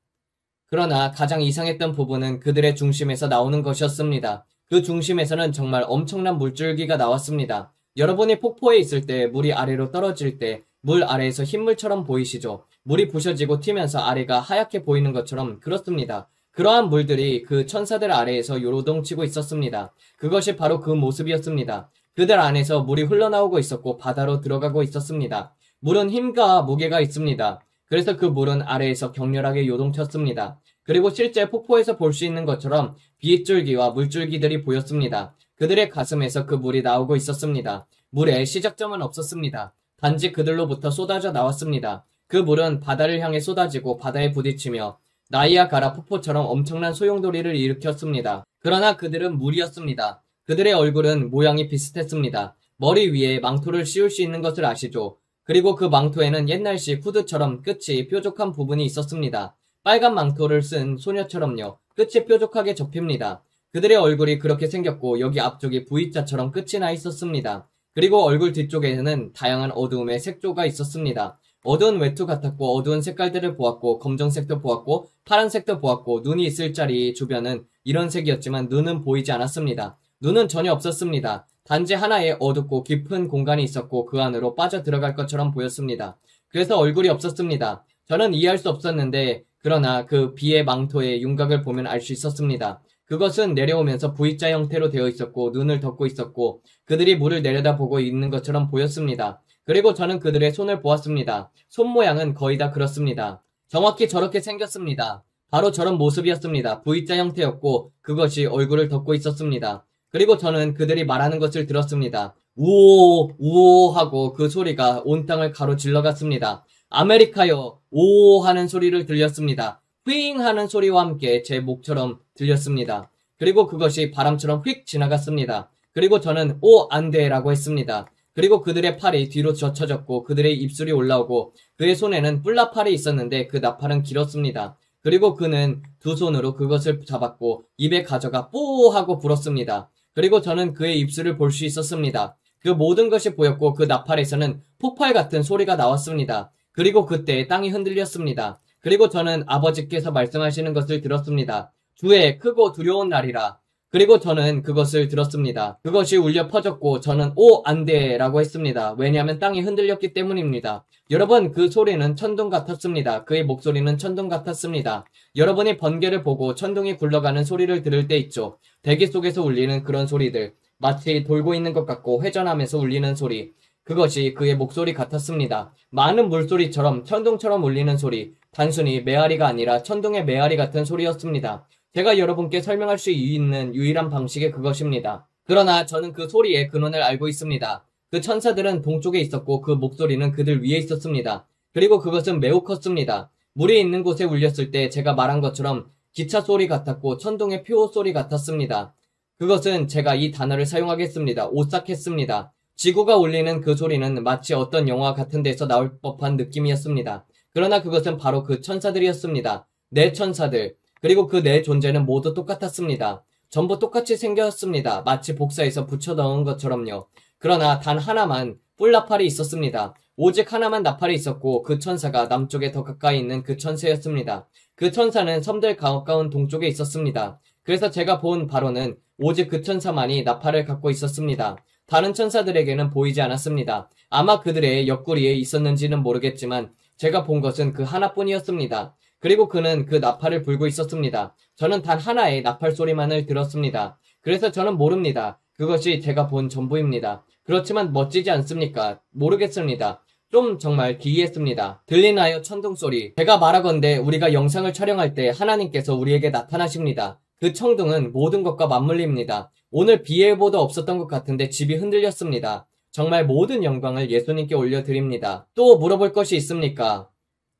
그러나 가장 이상했던 부분은 그들의 중심에서 나오는 것이었습니다. 그 중심에서는 정말 엄청난 물줄기가 나왔습니다. 여러분이 폭포에 있을 때 물이 아래로 떨어질 때 물 아래에서 흰물처럼 보이시죠? 물이 부셔지고 튀면서 아래가 하얗게 보이는 것처럼 그렇습니다. 그러한 물들이 그 천사들 아래에서 요동치고 있었습니다. 그것이 바로 그 모습이었습니다. 그들 안에서 물이 흘러나오고 있었고 바다로 들어가고 있었습니다. 물은 힘과 무게가 있습니다. 그래서 그 물은 아래에서 격렬하게 요동쳤습니다. 그리고 실제 폭포에서 볼 수 있는 것처럼 빗줄기와 물줄기들이 보였습니다. 그들의 가슴에서 그 물이 나오고 있었습니다. 물에 시작점은 없었습니다. 단지 그들로부터 쏟아져 나왔습니다. 그 물은 바다를 향해 쏟아지고 바다에 부딪히며 나이아가라 폭포처럼 엄청난 소용돌이를 일으켰습니다. 그러나 그들은 물이었습니다. 그들의 얼굴은 모양이 비슷했습니다. 머리 위에 망토를 씌울 수 있는 것을 아시죠? 그리고 그 망토에는 옛날식 후드처럼 끝이 뾰족한 부분이 있었습니다. 빨간 망토를 쓴 소녀처럼요. 끝이 뾰족하게 접힙니다. 그들의 얼굴이 그렇게 생겼고 여기 앞쪽이 V자처럼 끝이 나 있었습니다. 그리고 얼굴 뒤쪽에는 다양한 어두움의 색조가 있었습니다. 어두운 외투 같았고 어두운 색깔들을 보았고 검정색도 보았고 파란색도 보았고 눈이 있을 자리 주변은 이런 색이었지만 눈은 보이지 않았습니다. 눈은 전혀 없었습니다. 단지 하나의 어둡고 깊은 공간이 있었고 그 안으로 빠져 들어갈 것처럼 보였습니다. 그래서 얼굴이 없었습니다. 저는 이해할 수 없었는데 그러나 그 비의 망토의 윤곽을 보면 알 수 있었습니다. 그것은 내려오면서 V자 형태로 되어 있었고 눈을 덮고 있었고 그들이 물을 내려다보고 있는 것처럼 보였습니다. 그리고 저는 그들의 손을 보았습니다. 손 모양은 거의 다 그렇습니다. 정확히 저렇게 생겼습니다. 바로 저런 모습이었습니다. V자 형태였고 그것이 얼굴을 덮고 있었습니다. 그리고 저는 그들이 말하는 것을 들었습니다. 우오 우오 하고 그 소리가 온 땅을 가로질러갔습니다. 아메리카요 오 하는 소리를 들렸습니다. 휘잉 하는 소리와 함께 제 목처럼 들렸습니다. 그리고 그것이 바람처럼 휙 지나갔습니다. 그리고 저는 오 안돼 라고 했습니다. 그리고 그들의 팔이 뒤로 젖혀졌고 그들의 입술이 올라오고 그의 손에는 뿔나팔이 있었는데 그 나팔은 길었습니다. 그리고 그는 두 손으로 그것을 잡았고 입에 가져가 뿌 하고 불었습니다. 그리고 저는 그의 입술을 볼 수 있었습니다. 그 모든 것이 보였고 그 나팔에서는 폭발 같은 소리가 나왔습니다. 그리고 그때 땅이 흔들렸습니다. 그리고 저는 아버지께서 말씀하시는 것을 들었습니다. 주의 크고 두려운 날이라. 그리고 저는 그것을 들었습니다. 그것이 울려 퍼졌고 저는 오 안돼 라고 했습니다. 왜냐하면 땅이 흔들렸기 때문입니다. 여러분 그 소리는 천둥 같았습니다. 그의 목소리는 천둥 같았습니다. 여러분이 번개를 보고 천둥이 굴러가는 소리를 들을 때 있죠. 대기 속에서 울리는 그런 소리들. 마치 돌고 있는 것 같고 회전하면서 울리는 소리. 그것이 그의 목소리 같았습니다. 많은 물소리처럼 천둥처럼 울리는 소리. 단순히 메아리가 아니라 천둥의 메아리 같은 소리였습니다. 제가 여러분께 설명할 수 있는 유일한 방식이 그것입니다. 그러나 저는 그 소리의 근원을 알고 있습니다. 그 천사들은 동쪽에 있었고 그 목소리는 그들 위에 있었습니다. 그리고 그것은 매우 컸습니다. 물이 있는 곳에 울렸을 때 제가 말한 것처럼 기차 소리 같았고 천둥의 표 소리 같았습니다. 그것은 제가 이 단어를 사용하겠습니다. 오싹했습니다. 지구가 울리는 그 소리는 마치 어떤 영화 같은 데서 나올 법한 느낌이었습니다. 그러나 그것은 바로 그 천사들이었습니다. 네 천사들. 그리고 그 네 존재는 모두 똑같았습니다. 전부 똑같이 생겼습니다. 마치 복사해서 붙여 넣은 것처럼요. 그러나 단 하나만 뿔나팔이 있었습니다. 오직 하나만 나팔이 있었고 그 천사가 남쪽에 더 가까이 있는 그 천사였습니다. 그 천사는 섬들 가까운 동쪽에 있었습니다. 그래서 제가 본 바로는 오직 그 천사만이 나팔을 갖고 있었습니다. 다른 천사들에게는 보이지 않았습니다. 아마 그들의 옆구리에 있었는지는 모르겠지만 제가 본 것은 그 하나뿐이었습니다. 그리고 그는 그 나팔을 불고 있었습니다. 저는 단 하나의 나팔 소리만을 들었습니다. 그래서 저는 모릅니다. 그것이 제가 본 전부입니다. 그렇지만 멋지지 않습니까? 모르겠습니다. 좀 정말 기이했습니다. 들리나요? 천둥소리. 제가 말하건대 우리가 영상을 촬영할 때 하나님께서 우리에게 나타나십니다. 그 청둥은 모든 것과 맞물립니다. 오늘 비 예보도 없었던 것 같은데 집이 흔들렸습니다. 정말 모든 영광을 예수님께 올려드립니다. 또 물어볼 것이 있습니까?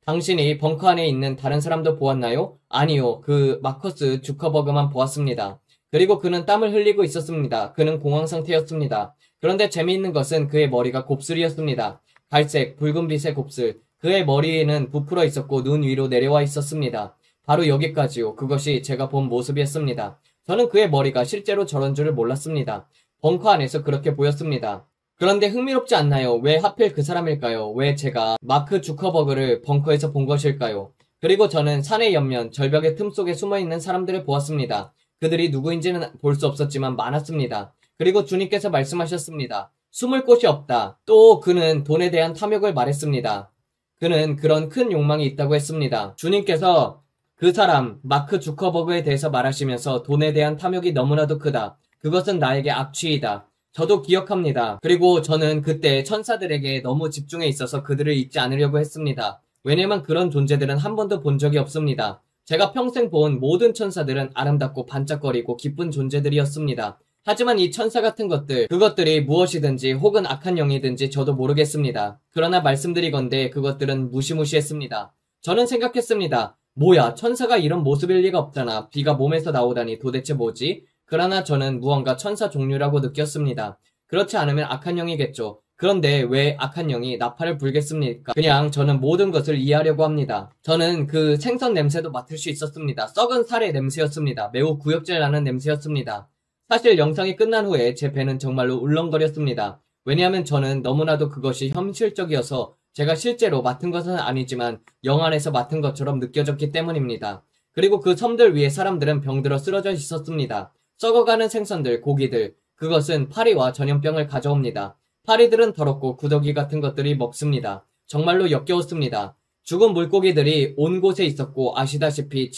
당신이 벙커 안에 있는 다른 사람도 보았나요? 아니요. 그 마커스 주커버그만 보았습니다. 그리고 그는 땀을 흘리고 있었습니다. 그는 공황 상태였습니다. 그런데 재미있는 것은 그의 머리가 곱슬이었습니다. 갈색, 붉은빛의 곱슬. 그의 머리에는 부풀어 있었고 눈 위로 내려와 있었습니다. 바로 여기까지요. 그것이 제가 본 모습이었습니다. 저는 그의 머리가 실제로 저런 줄을 몰랐습니다. 벙커 안에서 그렇게 보였습니다. 그런데 흥미롭지 않나요? 왜 하필 그 사람일까요? 왜 제가 마크 주커버그를 벙커에서 본 것일까요? 그리고 저는 산의 옆면 절벽의 틈 속에 숨어있는 사람들을 보았습니다. 그들이 누구인지는 볼 수 없었지만 많았습니다. 그리고 주님께서 말씀하셨습니다. 숨을 곳이 없다. 또 그는 돈에 대한 탐욕을 말했습니다. 그는 그런 큰 욕망이 있다고 했습니다. 주님께서 그 사람 마크 주커버그에 대해서 말하시면서 돈에 대한 탐욕이 너무나도 크다. 그것은 나에게 악취이다. 저도 기억합니다. 그리고 저는 그때 천사들에게 너무 집중해 있어서 그들을 잊지 않으려고 했습니다. 왜냐면 그런 존재들은 한 번도 본 적이 없습니다. 제가 평생 본 모든 천사들은 아름답고 반짝거리고 기쁜 존재들이었습니다. 하지만 이 천사 같은 것들, 그것들이 무엇이든지 혹은 악한 영이든지 저도 모르겠습니다. 그러나 말씀드리건대 그것들은 무시무시했습니다. 저는 생각했습니다. 뭐야, 천사가 이런 모습일 리가 없잖아. 비가 몸에서 나오다니 도대체 뭐지? 그러나 저는 무언가 천사 종류라고 느꼈습니다. 그렇지 않으면 악한 영이겠죠. 그런데 왜 악한 영이 나팔을 불겠습니까? 그냥 저는 모든 것을 이해하려고 합니다. 저는 그 생선 냄새도 맡을 수 있었습니다. 썩은 살의 냄새였습니다. 매우 구역질 나는 냄새였습니다. 사실 영상이 끝난 후에 제 배는 정말로 울렁거렸습니다. 왜냐하면 저는 너무나도 그것이 현실적이어서 제가 실제로 맡은 것은 아니지만 영안에서 맡은 것처럼 느껴졌기 때문입니다. 그리고 그 섬들 위에 사람들은 병들어 쓰러져 있었습니다. 썩어가는 생선들, 고기들, 그것은 파리와 전염병을 가져옵니다. 파리들은 더럽고 구더기 같은 것들이 먹습니다. 정말로 역겨웠습니다. 죽은 물고기들이 온 곳에 있었고 아시다시피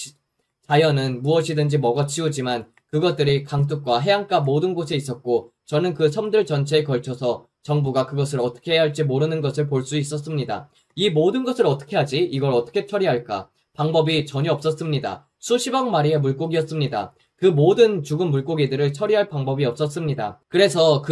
자연은 무엇이든지 먹어치우지만 그것들이 강둑과 해안가 모든 곳에 있었고 저는 그 섬들 전체에 걸쳐서 정부가 그것을 어떻게 해야 할지 모르는 것을 볼 수 있었습니다. 이 모든 것을 어떻게 하지? 이걸 어떻게 처리할까? 방법이 전혀 없었습니다. 수십억 마리의 물고기였습니다. 그 모든 죽은 물고기들을 처리할 방법이 없었습니다. 그래서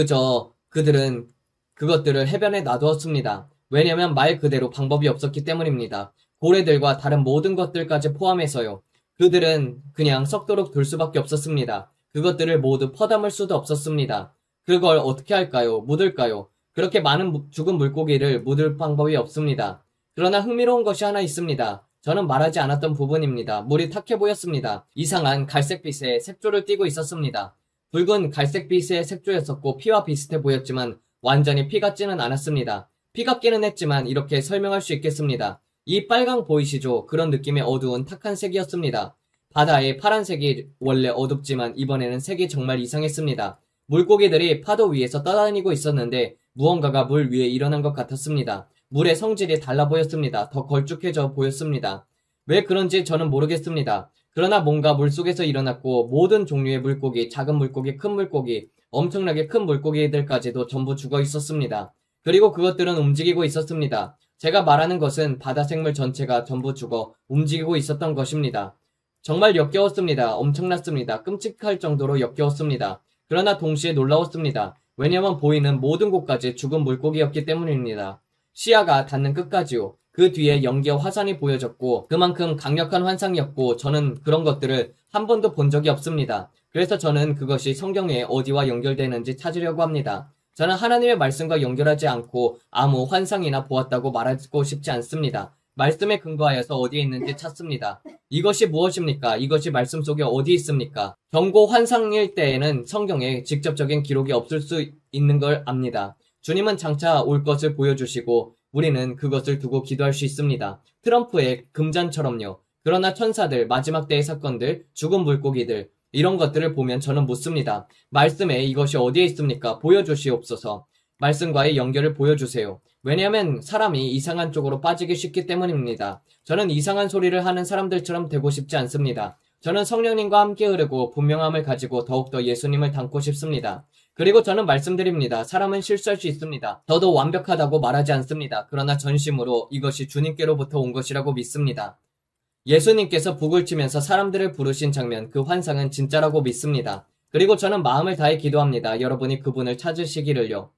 그들은 그것들을 해변에 놔두었습니다. 왜냐면 말 그대로 방법이 없었기 때문입니다. 고래들과 다른 모든 것들까지 포함해서요. 그들은 그냥 썩도록 둘 수밖에 없었습니다. 그것들을 모두 퍼담을 수도 없었습니다. 그걸 어떻게 할까요? 묻을까요? 그렇게 많은 죽은 물고기를 묻을 방법이 없습니다. 그러나 흥미로운 것이 하나 있습니다. 저는 말하지 않았던 부분입니다. 물이 탁해 보였습니다. 이상한 갈색빛의 색조를 띠고 있었습니다. 붉은 갈색빛의 색조였었고 피와 비슷해 보였지만 완전히 피 같지는 않았습니다. 피 같기는 했지만 이렇게 설명할 수 있겠습니다. 이 빨강 보이시죠? 그런 느낌의 어두운 탁한 색이었습니다. 바다의 파란색이 원래 어둡지만 이번에는 색이 정말 이상했습니다. 물고기들이 파도 위에서 떠다니고 있었는데 무언가가 물 위에 일어난 것 같았습니다. 물의 성질이 달라 보였습니다. 더 걸쭉해져 보였습니다. 왜 그런지 저는 모르겠습니다. 그러나 뭔가 물속에서 일어났고 모든 종류의 물고기, 작은 물고기, 큰 물고기, 엄청나게 큰 물고기들까지도 전부 죽어 있었습니다. 그리고 그것들은 움직이고 있었습니다. 제가 말하는 것은 바다 생물 전체가 전부 죽어 움직이고 있었던 것입니다. 정말 역겨웠습니다. 엄청났습니다. 끔찍할 정도로 역겨웠습니다. 그러나 동시에 놀라웠습니다. 왜냐면 보이는 모든 곳까지 죽은 물고기였기 때문입니다. 시야가 닿는 끝까지요. 그 뒤에 연기와 화산이 보여졌고 그만큼 강력한 환상이었고 저는 그런 것들을 한 번도 본 적이 없습니다. 그래서 저는 그것이 성경에 어디와 연결되는지 찾으려고 합니다. 저는 하나님의 말씀과 연결하지 않고 아무 환상이나 보았다고 말하고 싶지 않습니다. 말씀에 근거하여서 어디에 있는지 찾습니다. 이것이 무엇입니까? 이것이 말씀 속에 어디 있습니까? 경고 환상일 때에는 성경에 직접적인 기록이 없을 수 있는 걸 압니다. 주님은 장차 올 것을 보여주시고 우리는 그것을 두고 기도할 수 있습니다. 트럼프의 금잔처럼요. 그러나 천사들, 마지막 때의 사건들, 죽은 물고기들, 이런 것들을 보면 저는 묻습니다. 말씀에 이것이 어디에 있습니까? 보여주시옵소서. 말씀과의 연결을 보여주세요. 왜냐하면 사람이 이상한 쪽으로 빠지기 쉽기 때문입니다. 저는 이상한 소리를 하는 사람들처럼 되고 싶지 않습니다. 저는 성령님과 함께 흐르고 분명함을 가지고 더욱더 예수님을 닮고 싶습니다. 그리고 저는 말씀드립니다. 사람은 실수할 수 있습니다. 저도 완벽하다고 말하지 않습니다. 그러나 전심으로 이것이 주님께로부터 온 것이라고 믿습니다. 예수님께서 북을 치면서 사람들을 부르신 장면, 그 환상은 진짜라고 믿습니다. 그리고 저는 마음을 다해 기도합니다. 여러분이 그분을 찾으시기를요.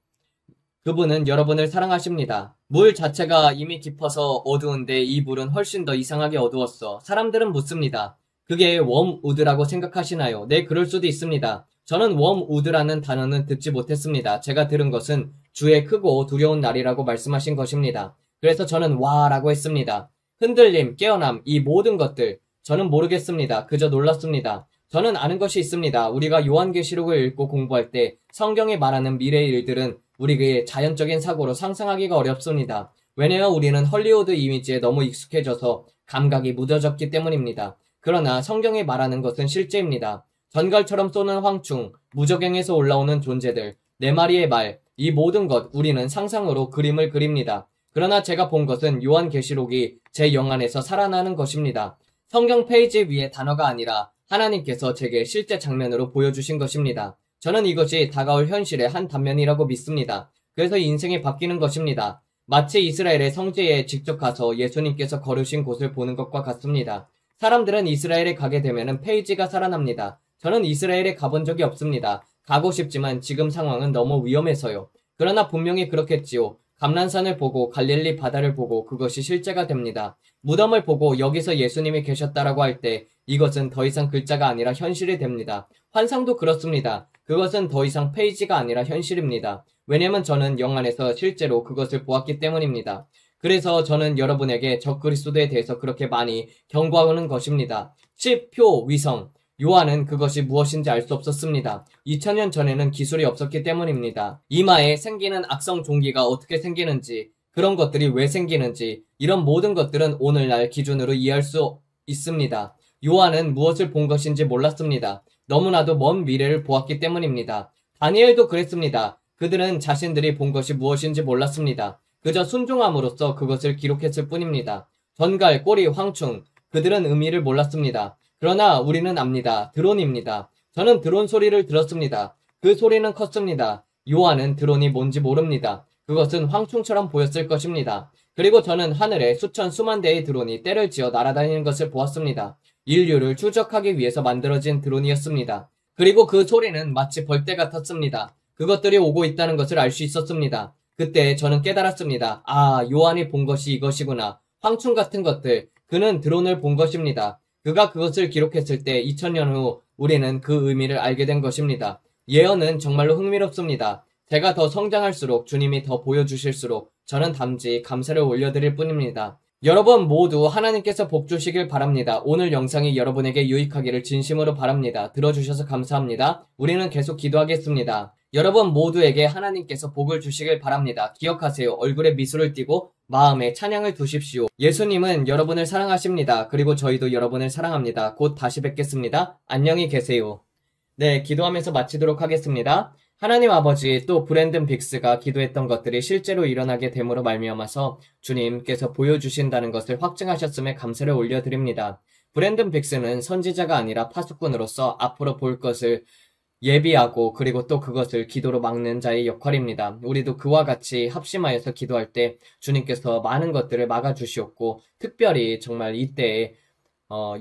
그분은 여러분을 사랑하십니다. 물 자체가 이미 깊어서 어두운데 이 물은 훨씬 더 이상하게 어두웠어. 사람들은 묻습니다. 그게 웜우드라고 생각하시나요? 네, 그럴 수도 있습니다. 저는 웜우드라는 단어는 듣지 못했습니다. 제가 들은 것은 주의 크고 두려운 날이라고 말씀하신 것입니다. 그래서 저는 와라고 했습니다. 흔들림, 깨어남, 이 모든 것들 저는 모르겠습니다. 그저 놀랐습니다. 저는 아는 것이 있습니다. 우리가 요한계시록을 읽고 공부할 때 성경이 말하는 미래의 일들은 우리의 자연적인 사고로 상상하기가 어렵습니다. 왜냐하면 우리는 헐리우드 이미지에 너무 익숙해져서 감각이 무뎌졌기 때문입니다. 그러나 성경이 말하는 것은 실제입니다. 전갈처럼 쏘는 황충, 무적행에서 올라오는 존재들, 네 마리의 말, 이 모든 것 우리는 상상으로 그림을 그립니다. 그러나 제가 본 것은 요한계시록이 제 영안에서 살아나는 것입니다. 성경 페이지 위의 단어가 아니라 하나님께서 제게 실제 장면으로 보여주신 것입니다. 저는 이것이 다가올 현실의 한 단면이라고 믿습니다. 그래서 인생이 바뀌는 것입니다. 마치 이스라엘의 성지에 직접 가서 예수님께서 걸으신 곳을 보는 것과 같습니다. 사람들은 이스라엘에 가게 되면 페이지가 살아납니다. 저는 이스라엘에 가본 적이 없습니다. 가고 싶지만 지금 상황은 너무 위험해서요. 그러나 분명히 그렇겠지요. 감난산을 보고 갈릴리 바다를 보고 그것이 실제가 됩니다. 무덤을 보고 여기서 예수님이 계셨다라고 할 때 이것은 더 이상 글자가 아니라 현실이 됩니다. 환상도 그렇습니다. 그것은 더 이상 페이지가 아니라 현실입니다. 왜냐하면 저는 영안에서 실제로 그것을 보았기 때문입니다. 그래서 저는 여러분에게 적그리스도에 대해서 그렇게 많이 경고하는 것입니다. 십, 표, 위성. 요한은 그것이 무엇인지 알 수 없었습니다. 2000년 전에는 기술이 없었기 때문입니다. 이마에 생기는 악성 종기가 어떻게 생기는지, 그런 것들이 왜 생기는지, 이런 모든 것들은 오늘날 기준으로 이해할 수 있습니다. 요한은 무엇을 본 것인지 몰랐습니다. 너무나도 먼 미래를 보았기 때문입니다. 다니엘도 그랬습니다. 그들은 자신들이 본 것이 무엇인지 몰랐습니다. 그저 순종함으로써 그것을 기록했을 뿐입니다. 전갈, 꼬리, 황충, 그들은 의미를 몰랐습니다. 그러나 우리는 압니다. 드론입니다. 저는 드론 소리를 들었습니다. 그 소리는 컸습니다. 요한은 드론이 뭔지 모릅니다. 그것은 황충처럼 보였을 것입니다. 그리고 저는 하늘에 수만 대의 드론이 때를 지어 날아다니는 것을 보았습니다. 인류를 추적하기 위해서 만들어진 드론이었습니다. 그리고 그 소리는 마치 벌떼 같았습니다. 그것들이 오고 있다는 것을 알 수 있었습니다. 그때 저는 깨달았습니다. 아, 요한이 본 것이 이것이구나. 황충 같은 것들, 그는 드론을 본 것입니다. 그가 그것을 기록했을 때 2000년 후 우리는 그 의미를 알게 된 것입니다. 예언은 정말로 흥미롭습니다. 제가 더 성장할수록 주님이 더 보여주실수록 저는 단지 감사를 올려드릴 뿐입니다. 여러분 모두 하나님께서 복 주시길 바랍니다. 오늘 영상이 여러분에게 유익하기를 진심으로 바랍니다. 들어주셔서 감사합니다. 우리는 계속 기도하겠습니다. 여러분 모두에게 하나님께서 복을 주시길 바랍니다. 기억하세요. 얼굴에 미소를 띠고 마음에 찬양을 두십시오. 예수님은 여러분을 사랑하십니다. 그리고 저희도 여러분을 사랑합니다. 곧 다시 뵙겠습니다. 안녕히 계세요. 네, 기도하면서 마치도록 하겠습니다. 하나님 아버지, 또 브랜든 빅스가 기도했던 것들이 실제로 일어나게 됨으로 말미암아서 주님께서 보여주신다는 것을 확증하셨음에 감사를 올려드립니다. 브랜든 빅스는 선지자가 아니라 파수꾼으로서 앞으로 볼 것을 예비하고 그리고 또 그것을 기도로 막는 자의 역할입니다. 우리도 그와 같이 합심하여서 기도할 때 주님께서 많은 것들을 막아주시옵고 특별히 정말 이때에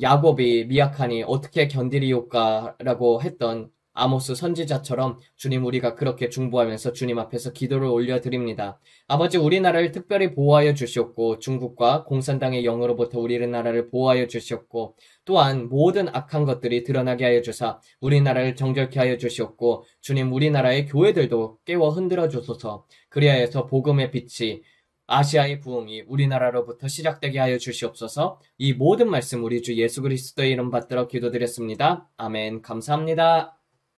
야곱이 미약하니 어떻게 견디리오까라고 했던 아모스 선지자처럼 주님 우리가 그렇게 중보하면서 주님 앞에서 기도를 올려드립니다. 아버지 우리나라를 특별히 보호하여 주시옵고 중국과 공산당의 영으로부터 우리나라를 보호하여 주시옵고 또한 모든 악한 것들이 드러나게 하여 주사 우리나라를 정결케 하여 주시옵고 주님 우리나라의 교회들도 깨워 흔들어 주소서. 그리하여서 복음의 빛이 아시아의 부흥이 우리나라로부터 시작되게 하여 주시옵소서. 이 모든 말씀 우리 주 예수 그리스도의 이름 받들어 기도드렸습니다. 아멘. 감사합니다.